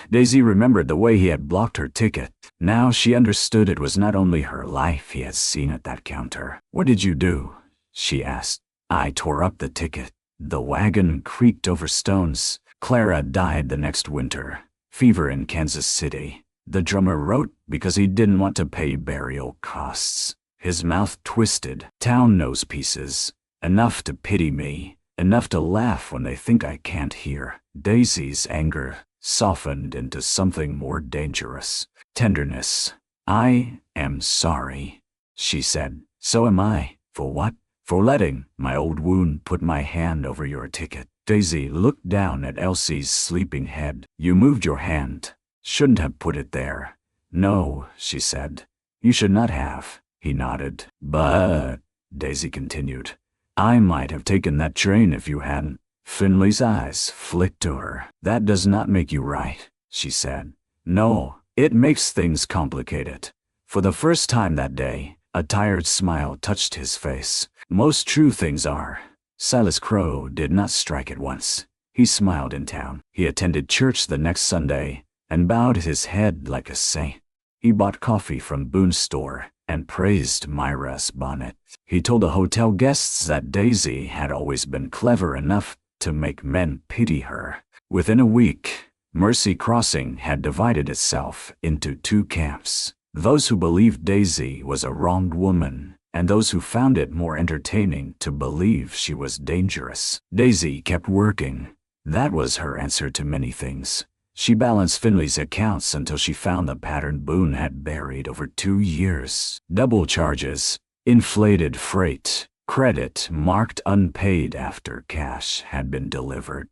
Daisy remembered the way he had blocked her ticket. Now she understood it was not only her life he had seen at that counter. "What did you do?" she asked. "I tore up the ticket." The wagon creaked over stones. Clara died the next winter. Fever in Kansas City. The drummer wrote because he didn't want to pay burial costs. His mouth twisted. Town knows pieces. Enough to pity me. Enough to laugh when they think I can't hear. Daisy's anger softened into something more dangerous. Tenderness. "I am sorry," she said. "So am I." "For what?" "For letting my old wound put my hand over your ticket." Daisy looked down at Elsie's sleeping head. "You moved your hand. Shouldn't have put it there." "No," she said. "You should not have." He nodded. "But," Daisy continued, "I might have taken that train if you hadn't." Finley's eyes flicked to her. "That does not make you right," she said. "No, it makes things complicated." For the first time that day, a tired smile touched his face. Most true things are. Silas Crow did not strike at once. He smiled in town. He attended church the next Sunday and bowed his head like a saint. He bought coffee from Boone's store and praised Myra's bonnet. He told the hotel guests that Daisy had always been clever enough to make men pity her. Within a week, Mercy Crossing had divided itself into two camps. Those who believed Daisy was a wronged woman, and those who found it more entertaining to believe she was dangerous. Daisy kept working. That was her answer to many things. She balanced Finley's accounts until she found the pattern Boone had buried over 2 years. Double charges, inflated freight, credit marked unpaid after cash had been delivered.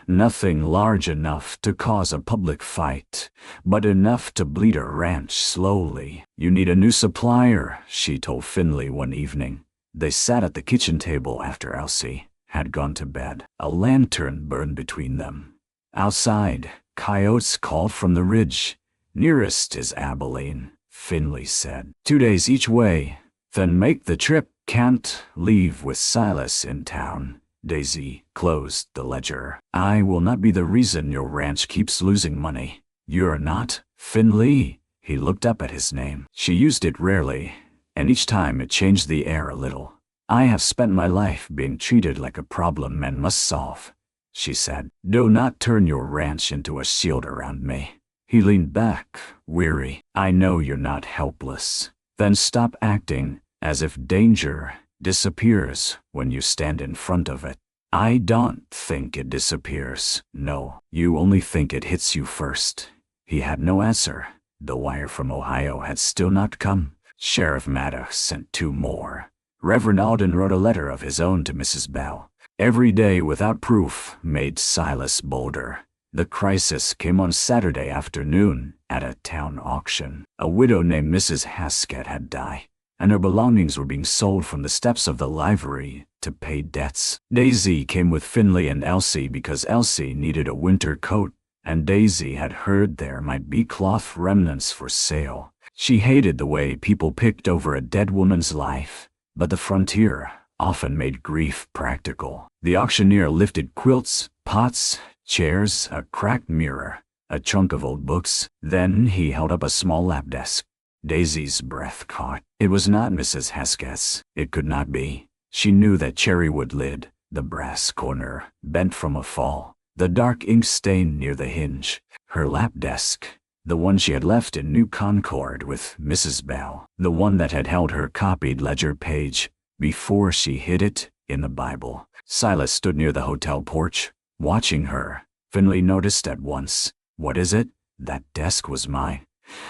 Nothing large enough to cause a public fight, but enough to bleed a ranch slowly. "You need a new supplier," she told Finley one evening. They sat at the kitchen table after Elsie had gone to bed. A lantern burned between them. Outside, coyotes called from the ridge. "Nearest is Abilene," Finley said. "2 days each way, then make the trip. Can't leave with Silas in town." Daisy closed the ledger. "I will not be the reason your ranch keeps losing money." "You're not, Finley?" He looked up at his name. She used it rarely, and each time it changed the air a little. "I have spent my life being treated like a problem men must solve," she said. "Do not turn your ranch into a shield around me." He leaned back, weary. "I know you're not helpless. Then stop acting as if danger disappears when you stand in front of it." "I don't think it disappears." "No, you only think it hits you first." He had no answer. The wire from Ohio had still not come. Sheriff Maddox sent 2 more. Reverend Alden wrote a letter of his own to Mrs. Bell. Every day without proof made Silas bolder. The crisis came on Saturday afternoon at a town auction. A widow named Mrs. Haskett had died, and her belongings were being sold from the steps of the livery to pay debts. Daisy came with Finley and Elsie because Elsie needed a winter coat, and Daisy had heard there might be cloth remnants for sale. She hated the way people picked over a dead woman's life, but the frontier often made grief practical. The auctioneer lifted quilts, pots, chairs, a cracked mirror, a trunk of old books. Then he held up a small lap desk. Daisy's breath caught. It was not Mrs. Haskett's. It could not be. She knew that cherrywood lid, the brass corner, bent from a fall, the dark ink stain near the hinge. Her lap desk, the one she had left in New Concord with Mrs. Bell, the one that had held her copied ledger page before she hid it in the Bible. Silas stood near the hotel porch, watching her. Finley noticed at once. "What is it?" "That desk was mine."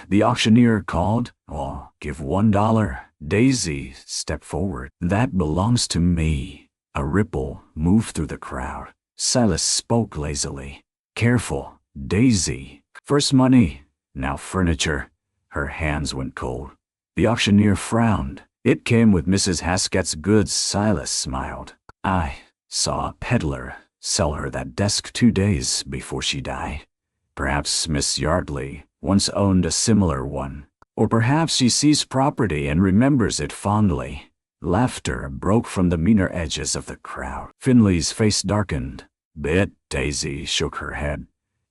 The auctioneer called. "Oh, give $1. Daisy stepped forward. "That belongs to me." A ripple moved through the crowd. Silas spoke lazily. "Careful, Daisy. First money, now furniture." Her hands went cold. The auctioneer frowned. "It came with Mrs. Haskett's goods." Silas smiled. "I saw a peddler sell her that desk 2 days before she died. Perhaps Miss Yardley once owned a similar one. Or perhaps she sees property and remembers it fondly." Laughter broke from the meaner edges of the crowd. Finley's face darkened. "Bit," Daisy shook her head.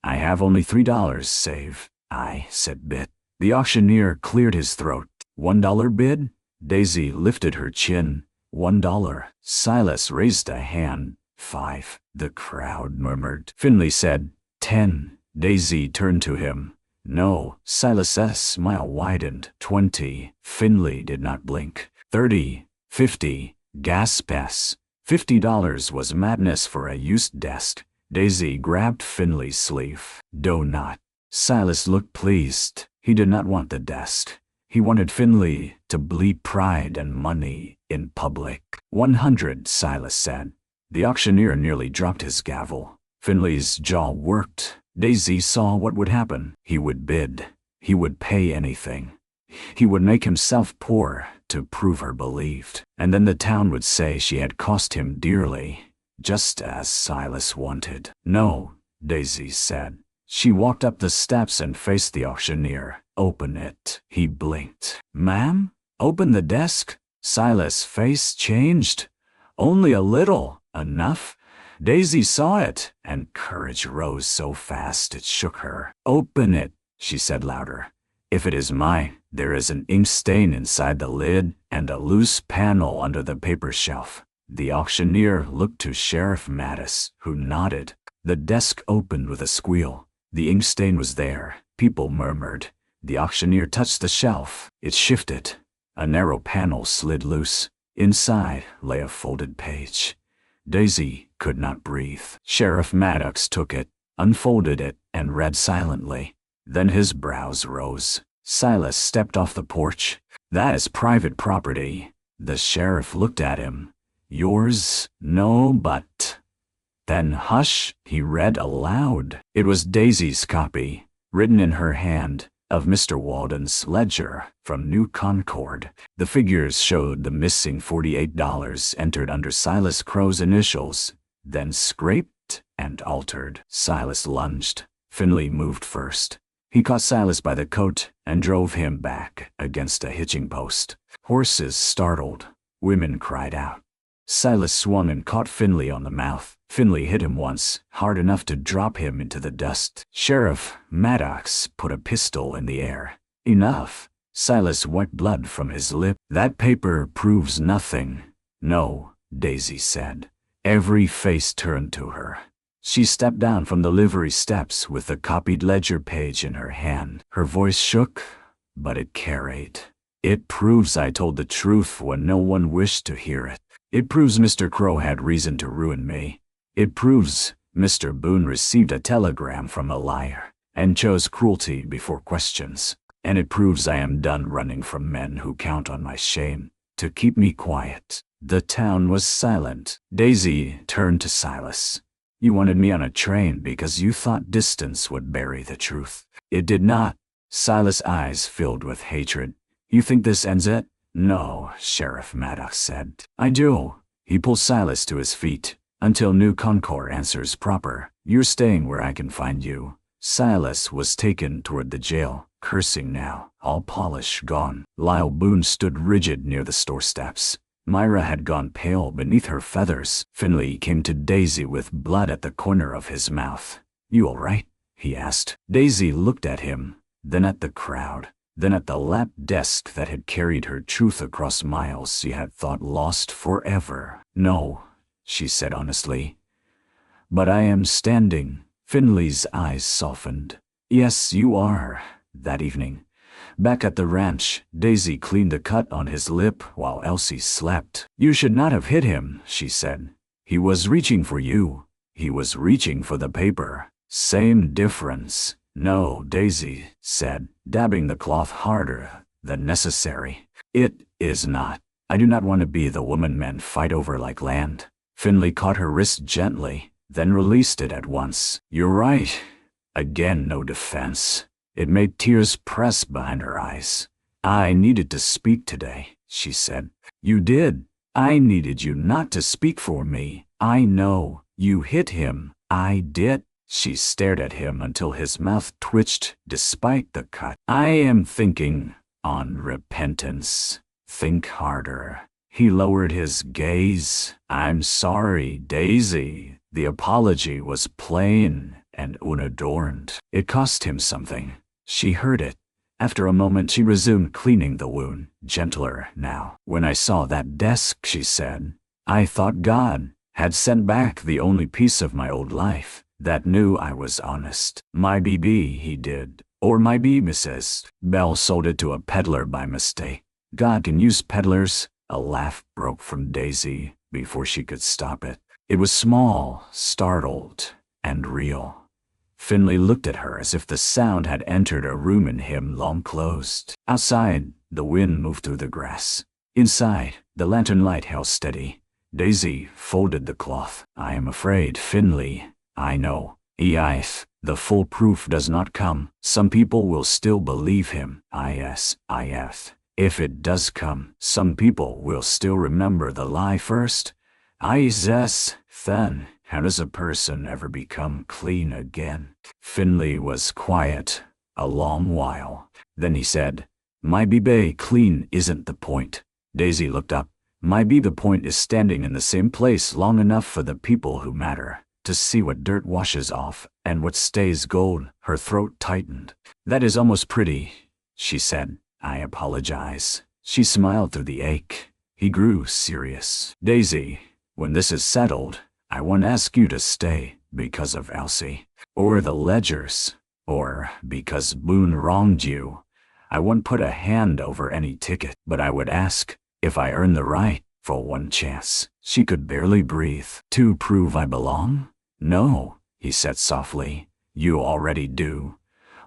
I have only $3 save. I said bid. The auctioneer cleared his throat. $1 bid? Daisy lifted her chin. $1. Silas raised a hand. 5. The crowd murmured. Finley said, 10. Daisy turned to him. No. Silas's smile widened. 20. Finley did not blink. 30. 50. Gas pass. $50 was madness for a used desk. Daisy grabbed Finley's sleeve. Do not. Silas looked pleased. He did not want the desk. He wanted Finley to bleed pride and money in public. 100, Silas said. The auctioneer nearly dropped his gavel. Finley's jaw worked. Daisy saw what would happen. He would bid. He would pay anything. He would make himself poor to prove her believed. And then the town would say she had cost him dearly, just as Silas wanted. No, Daisy said. She walked up the steps and faced the auctioneer. Open it. He blinked. Ma'am? Open the desk? Silas' face changed. Only a little. Enough? Daisy saw it, and courage rose so fast it shook her. Open it, she said louder. If it is mine, there is an ink stain inside the lid and a loose panel under the paper shelf. The auctioneer looked to Sheriff Mattis, who nodded. The desk opened with a squeal. The ink stain was there. People murmured. The auctioneer touched the shelf. It shifted. A narrow panel slid loose. Inside lay a folded page. Daisy could not breathe. Sheriff Maddox took it, unfolded it, and read silently. Then his brows rose. Silas stepped off the porch. That is private property. The sheriff looked at him. Yours? No, but... Then hush, he read aloud. It was Daisy's copy, written in her hand, of Mr. Walden's ledger from New Concord. The figures showed the missing $48 entered under Silas Crow's initials, then scraped and altered. Silas lunged. Finley moved first. He caught Silas by the coat and drove him back against a hitching post. Horses startled. Women cried out. Silas swung and caught Finley on the mouth. Finley hit him once, hard enough to drop him into the dust. Sheriff Maddox put a pistol in the air. Enough. Silas wiped blood from his lip. That paper proves nothing. No, Daisy said. Every face turned to her. She stepped down from the livery steps with the copied ledger page in her hand. Her voice shook, but it carried. It proves I told the truth when no one wished to hear it. It proves Mr. Crow had reason to ruin me. It proves Mr. Boone received a telegram from a liar and chose cruelty before questions. And it proves I am done running from men who count on my shame to keep me quiet. The town was silent. Daisy turned to Silas. You wanted me on a train because you thought distance would bury the truth. It did not. Silas' eyes filled with hatred. You think this ends it? No, Sheriff Maddox said. I do. He pulled Silas to his feet. Until New Concord answers proper, you're staying where I can find you. Silas was taken toward the jail, cursing now, all polish gone. Lyle Boone stood rigid near the store steps. Myra had gone pale beneath her feathers. Finley came to Daisy with blood at the corner of his mouth. You all right? He asked. Daisy looked at him, then at the crowd, then at the lap desk that had carried her truth across miles she had thought lost forever. No, she said honestly. But I am standing. Finley's eyes softened. Yes, you are. That evening, back at the ranch, Daisy cleaned a cut on his lip while Elsie slept. You should not have hit him, she said. He was reaching for you. He was reaching for the paper. Same difference. No, Daisy said, dabbing the cloth harder than necessary. It is not. I do not want to be the woman men fight over like land. Finley caught her wrist gently, then released it at once. You're right. Again, no defense. It made tears press behind her eyes. I needed to speak today, she said. You did. I needed you not to speak for me. I know. You hit him. I did. She stared at him until his mouth twitched despite the cut. I am thinking on repentance. Think harder. He lowered his gaze. I'm sorry, Daisy. The apology was plain and unadorned. It cost him something. She heard it. After a moment she resumed cleaning the wound, gentler now. When I saw that desk, she said, I thought God had sent back the only piece of my old life that knew I was honest. My BB he did. Or my be Mrs. Bell sold it to a peddler by mistake. God can use peddlers. A laugh broke from Daisy before she could stop it. It was small, startled, and real. Finley looked at her as if the sound had entered a room in him long closed. Outside, the wind moved through the grass. Inside, the lantern light held steady. Daisy folded the cloth. I am afraid, Finley. I know. If the full proof does not come, some people will still believe him. If it does come, some people will still remember the lie first. Then, how does a person ever become clean again? Finley was quiet a long while. Then he said, My BB clean isn't the point. Daisy looked up. Maybe the point is standing in the same place long enough for the people who matter to see what dirt washes off and what stays gold. Her throat tightened. That is almost pretty, she said. I apologize. She smiled through the ache. He grew serious. Daisy, when this is settled, I won't ask you to stay because of Elsie, or the ledgers, or because Boone wronged you. I won't put a hand over any ticket, but I would ask if I earn the right for one chance. She could barely breathe. To prove I belong? No, he said softly. You already do.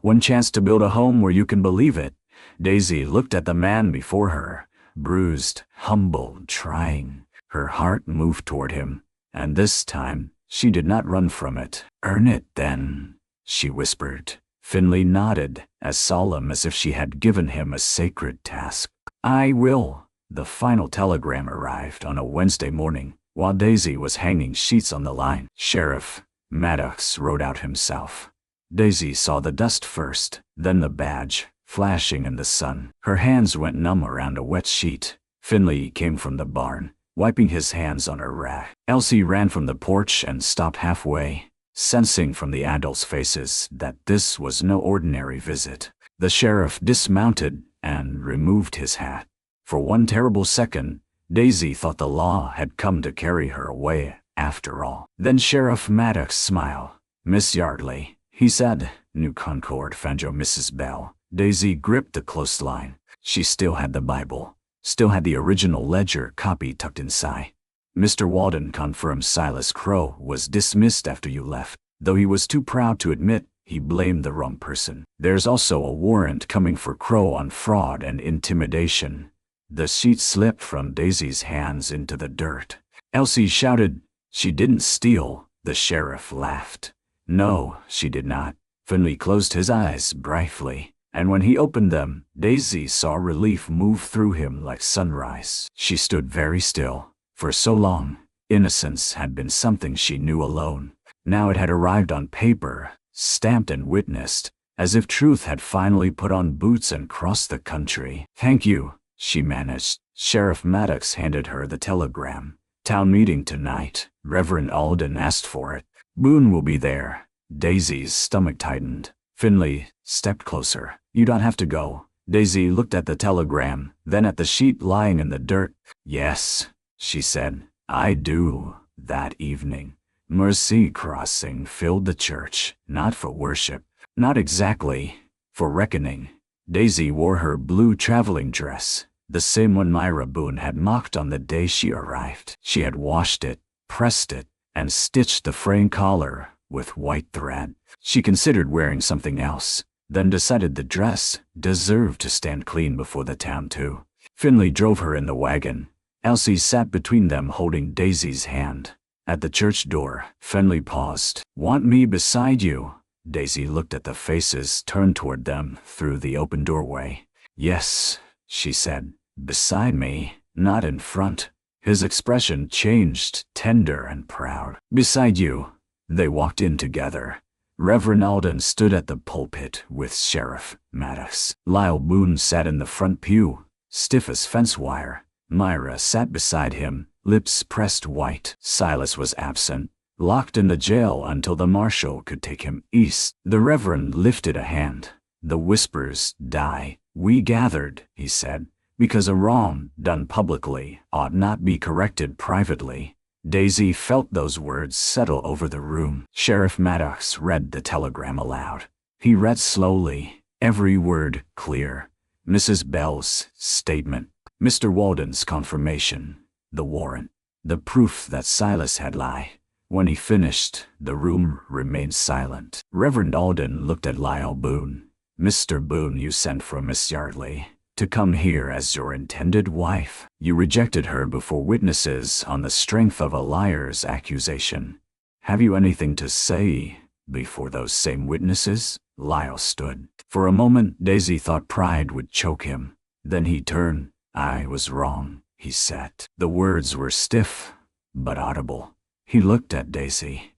One chance to build a home where you can believe it. Daisy looked at the man before her, bruised, humbled, trying. Her heart moved toward him, and this time she did not run from it. Earn it, then, she whispered. Finley nodded, as solemn as if she had given him a sacred task. I will. The final telegram arrived on a Wednesday morning, while Daisy was hanging sheets on the line. Sheriff Maddox wrote out himself. Daisy saw the dust first, then the badge, flashing in the sun. Her hands went numb around a wet sheet. Finley came from the barn, wiping his hands on her rack. Elsie ran from the porch and stopped halfway, sensing from the adults' faces that this was no ordinary visit. The sheriff dismounted and removed his hat. For one terrible second, Daisy thought the law had come to carry her away after all. Then Sheriff Maddox smiled. Miss Yardley, he said. New Concord found your Mrs. Bell. Daisy gripped the clothesline. She still had the Bible, still had the original ledger copy tucked inside. Mr. Walden confirmed Silas Crow was dismissed after you left, though he was too proud to admit he blamed the wrong person. There's also a warrant coming for Crow on fraud and intimidation. The sheet slipped from Daisy's hands into the dirt. Elsie shouted, She didn't steal. The sheriff laughed. No, she did not. Finley closed his eyes briefly, and when he opened them, Daisy saw relief move through him like sunrise. She stood very still. For so long, innocence had been something she knew alone. Now it had arrived on paper, stamped and witnessed, as if truth had finally put on boots and crossed the country. Thank you, she managed. Sheriff Maddox handed her the telegram. Town meeting tonight. Reverend Alden asked for it. Boone will be there. Daisy's stomach tightened. Finley stepped closer. You don't have to go. Daisy looked at the telegram, then at the sheet lying in the dirt. Yes, she said, I do. That evening, Mercy Crossing filled the church, not for worship, not exactly, for reckoning. Daisy wore her blue traveling dress, the same one Myra Boone had mocked on the day she arrived. She had washed it, pressed it, and stitched the fraying collar with white thread. She considered wearing something else, then decided the dress deserved to stand clean before the town too. Finley drove her in the wagon. Elsie sat between them holding Daisy's hand. At the church door, Finley paused. Want me beside you? Daisy looked at the faces turned toward them through the open doorway. Yes, she said. Beside me, not in front. His expression changed, tender and proud. Beside you. They walked in together. Reverend Alden stood at the pulpit with Sheriff Maddox. Lyle Boone sat in the front pew, stiff as fence wire. Myra sat beside him, lips pressed white. Silas was absent, locked in the jail until the marshal could take him east. The Reverend lifted a hand. The whispers die. We gathered, he said, because a wrong done publicly ought not be corrected privately. Daisy felt those words settle over the room. Sheriff Maddox read the telegram aloud. He read slowly, every word clear. Mrs. Bell's statement, Mr. Walden's confirmation, the warrant, the proof that Silas had lied. When he finished, the room remained silent. Reverend Alden looked at Lyle Boone. Mr. Boone, you sent for Miss Yardley to come here as your intended wife. You rejected her before witnesses on the strength of a liar's accusation. Have you anything to say before those same witnesses? Lyle stood. For a moment, Daisy thought pride would choke him. Then he turned. I was wrong, he said. The words were stiff, but audible. He looked at Daisy.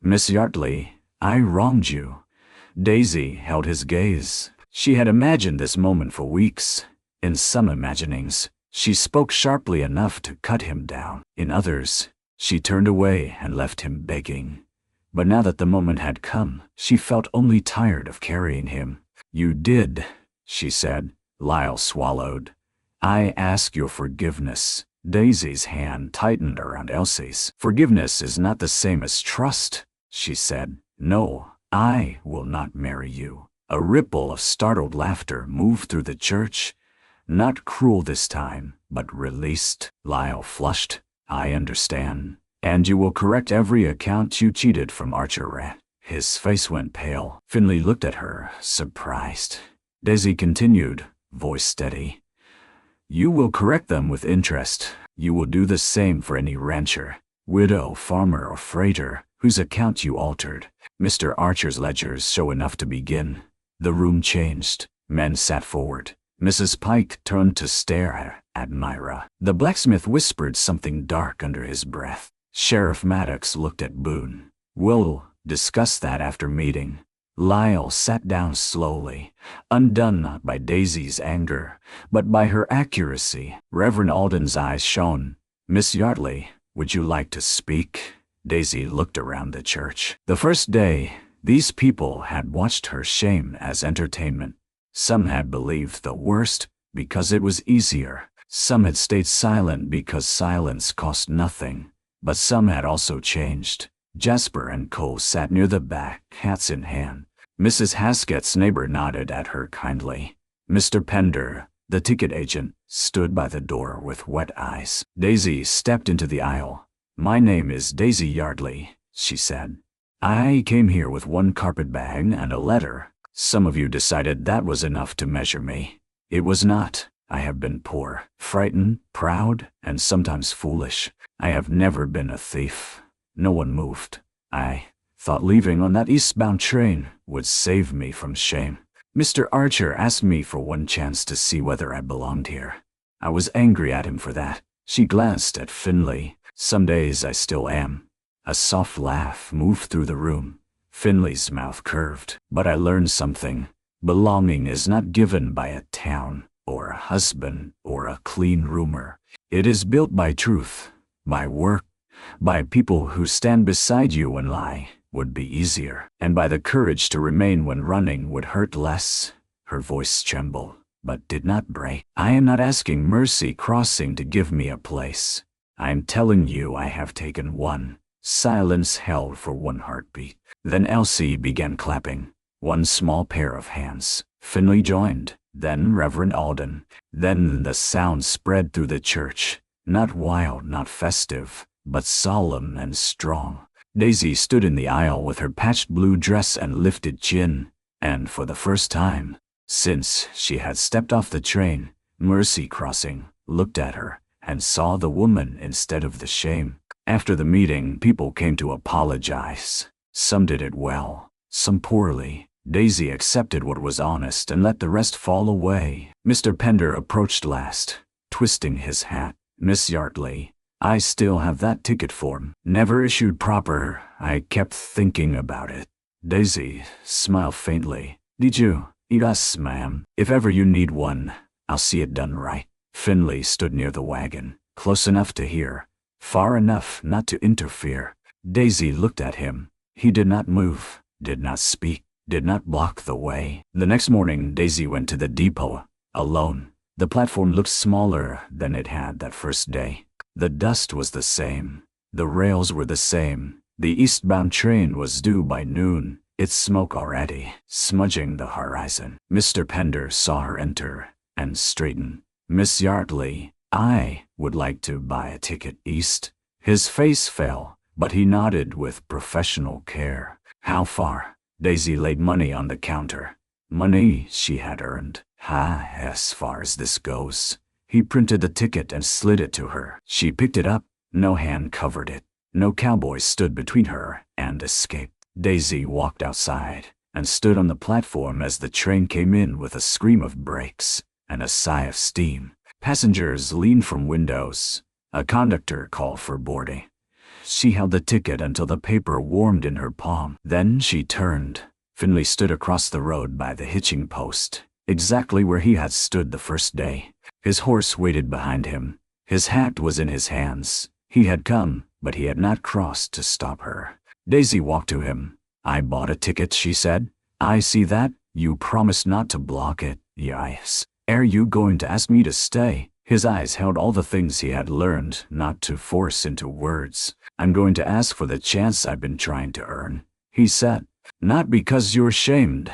Miss Yardley, I wronged you. Daisy held his gaze. She had imagined this moment for weeks. In some imaginings, she spoke sharply enough to cut him down. In others, she turned away and left him begging. But now that the moment had come, she felt only tired of carrying him. You did, she said. Lyle swallowed. I ask your forgiveness. Daisy's hand tightened around Elsie's. Forgiveness is not the same as trust, she said. No, I will not marry you. A ripple of startled laughter moved through the church. Not cruel this time, but released. Lyle flushed. I understand. And you will correct every account you cheated from Archer. His face went pale. Finley looked at her, surprised. Daisy continued, voice steady. You will correct them with interest. You will do the same for any rancher, widow, farmer, or freighter whose account you altered. Mr. Archer's ledgers show enough to begin. The room changed. Men sat forward. Mrs. Pike turned to stare at Myra. The blacksmith whispered something dark under his breath. Sheriff Maddox looked at Boone. We'll discuss that after meeting. Lyle sat down slowly, undone not by Daisy's anger, but by her accuracy. Reverend Alden's eyes shone. Miss Yardley, would you like to speak? Daisy looked around the church. The first day, these people had watched her shame as entertainment. Some had believed the worst because it was easier. Some had stayed silent because silence cost nothing. But some had also changed. Jasper and Cole sat near the back, hats in hand. Mrs. Haskett's neighbor nodded at her kindly. Mr. Pender, the ticket agent, stood by the door with wet eyes. Daisy stepped into the aisle. My name is Daisy Yardley, she said. I came here with one carpet bag and a letter. Some of you decided that was enough to measure me. It was not. I have been poor, frightened, proud, and sometimes foolish. I have never been a thief. No one moved. I thought leaving on that eastbound train would save me from shame. Mr. Archer asked me for one chance to see whether I belonged here. I was angry at him for that. She glanced at Finley. Some days I still am. A soft laugh moved through the room. Finley's mouth curved. But I learned something. Belonging is not given by a town, or a husband, or a clean rumor. It is built by truth, by work, by people who stand beside you when lie would be easier, and by the courage to remain when running would hurt less. Her voice trembled, but did not break. I am not asking Mercy Crossing to give me a place. I am telling you I have taken one. Silence held for one heartbeat. Then Elsie began clapping. One small pair of hands. Finley joined. Then Reverend Alden. Then the sound spread through the church. Not wild, not festive, but solemn and strong. Daisy stood in the aisle with her patched blue dress and lifted chin, and for the first time, since she had stepped off the train, Mercy Crossing looked at her and saw the woman instead of the shame. After the meeting, people came to apologize. Some did it well, some poorly. Daisy accepted what was honest and let the rest fall away. Mr. Pender approached last, twisting his hat. Miss Yardley, I still have that ticket form. Never issued proper. I kept thinking about it. Daisy smiled faintly. Did you? Yes, ma'am. If ever you need one, I'll see it done right. Finley stood near the wagon, close enough to hear, far enough not to interfere. Daisy looked at him. He did not move, did not speak, did not block the way. The next morning, Daisy went to the depot, alone. The platform looked smaller than it had that first day. The dust was the same. The rails were the same. The eastbound train was due by noon, its smoke already smudging the horizon. Mr. Pender saw her enter and straighten. "Miss Yardley, I would like to buy a ticket east." His face fell, but he nodded with professional care. "How far?" Daisy laid money on the counter. Money she had earned. As far as this goes." He printed the ticket and slid it to her. She picked it up. No hand covered it. No cowboy stood between her and escape. Daisy walked outside and stood on the platform as the train came in with a scream of brakes and a sigh of steam. Passengers leaned from windows. A conductor called for boarding. She held the ticket until the paper warmed in her palm. Then she turned. Finley stood across the road by the hitching post, exactly where he had stood the first day. His horse waited behind him. His hat was in his hands. He had come, but he had not crossed to stop her. Daisy walked to him. "I bought a ticket," she said. "I see that. You promised not to block it." "Yes." "Are you going to ask me to stay?" His eyes held all the things he had learned not to force into words. "I'm going to ask for the chance I've been trying to earn," he said. "Not because you're ashamed.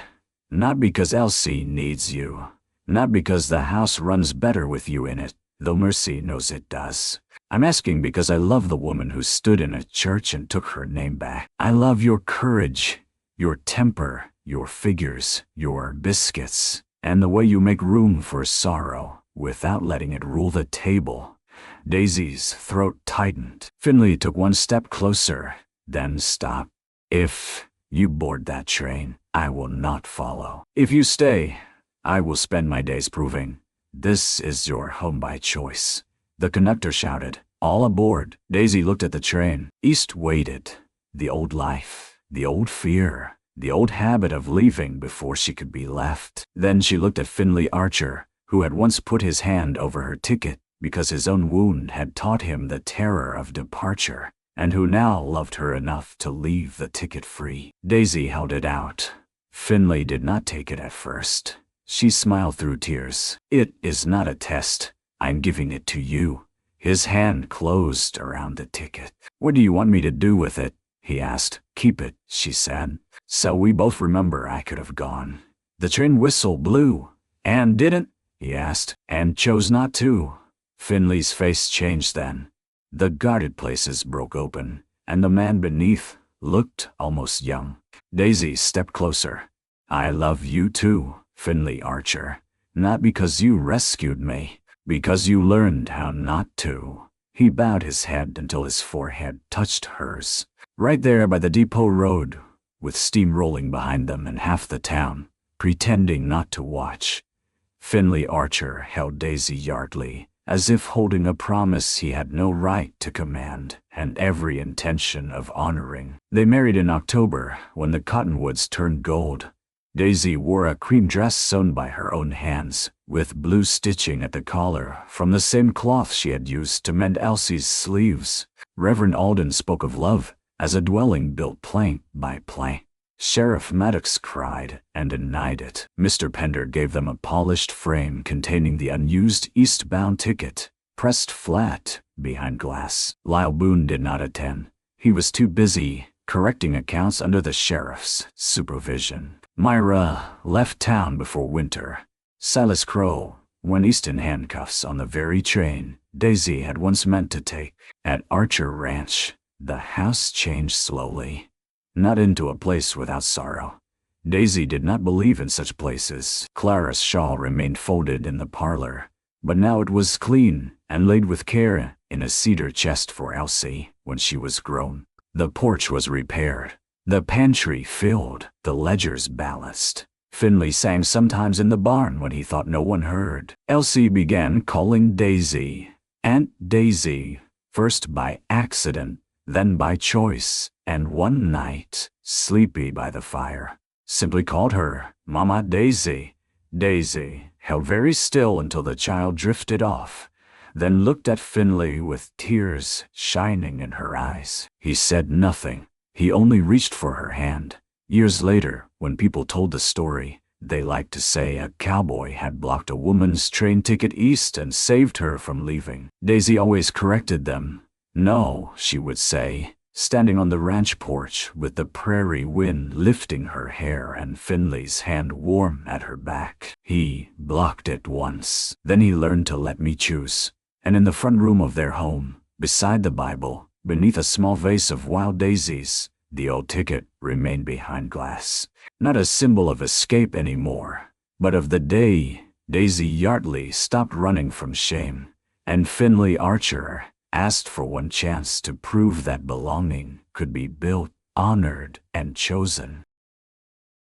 Not because Elsie needs you. Not because the house runs better with you in it, though Mercy knows it does. I'm asking because I love the woman who stood in a church and took her name back. I love your courage, your temper, your figures, your biscuits, and the way you make room for sorrow without letting it rule the table." Daisy's throat tightened. Finley took one step closer, then stopped. "If you board that train, I will not follow. If you stay, I will spend my days proving this is your home by choice." The conductor shouted, "All aboard." Daisy looked at the train. East waited. The old life, the old fear, the old habit of leaving before she could be left. Then she looked at Finley Archer, who had once put his hand over her ticket because his own wound had taught him the terror of departure, and who now loved her enough to leave the ticket free. Daisy held it out. Finley did not take it at first. She smiled through tears. "It is not a test. I'm giving it to you." His hand closed around the ticket. "What do you want me to do with it?" he asked. "Keep it," she said. "So we both remember I could have gone." The train whistle blew. "And didn't?" he asked. "And chose not to." Finley's face changed then. The guarded places broke open, and the man beneath looked almost young. Daisy stepped closer. "I love you too, Finley Archer. Not because you rescued me, because you learned how not to." He bowed his head until his forehead touched hers. Right there by the depot road, with steam rolling behind them and half the town pretending not to watch, Finley Archer held Daisy Yardley, as if holding a promise he had no right to command and every intention of honoring. They married in October, when the cottonwoods turned gold. Daisy wore a cream dress sewn by her own hands, with blue stitching at the collar from the same cloth she had used to mend Elsie's sleeves. Reverend Alden spoke of love as a dwelling built plank by plank. Sheriff Maddox cried and denied it. Mr. Pender gave them a polished frame containing the unused eastbound ticket, pressed flat behind glass. Lyle Boone did not attend. He was too busy correcting accounts under the sheriff's supervision. Myra left town before winter. Silas Crow went east in handcuffs on the very train Daisy had once meant to take. At Archer Ranch, the house changed slowly. Not into a place without sorrow. Daisy did not believe in such places. Clara's shawl remained folded in the parlor, but now it was clean and laid with care in a cedar chest for Elsie when she was grown. The porch was repaired, the pantry filled, the ledgers balanced. Finley sang sometimes in the barn when he thought no one heard. Elsie began calling Daisy Aunt Daisy, first by accident, then by choice, and one night, sleepy by the fire, simply called her Mama Daisy. Daisy held very still until the child drifted off. then looked at Finley with tears shining in her eyes. He said nothing. He only reached for her hand. Years later, when people told the story, they liked to say a cowboy had blocked a woman's train ticket east and saved her from leaving. Daisy always corrected them. No, she would say, standing on the ranch porch with the prairie wind lifting her hair and Finley's hand warm at her back. He blocked it once. Then he learned to let me choose. And in the front room of their home, beside the Bible, beneath a small vase of wild daisies, the old ticket remained behind glass. Not a symbol of escape anymore, but of the day Daisy Yardley stopped running from shame, and Finley Archer asked for one chance to prove that belonging could be built, honored, and chosen.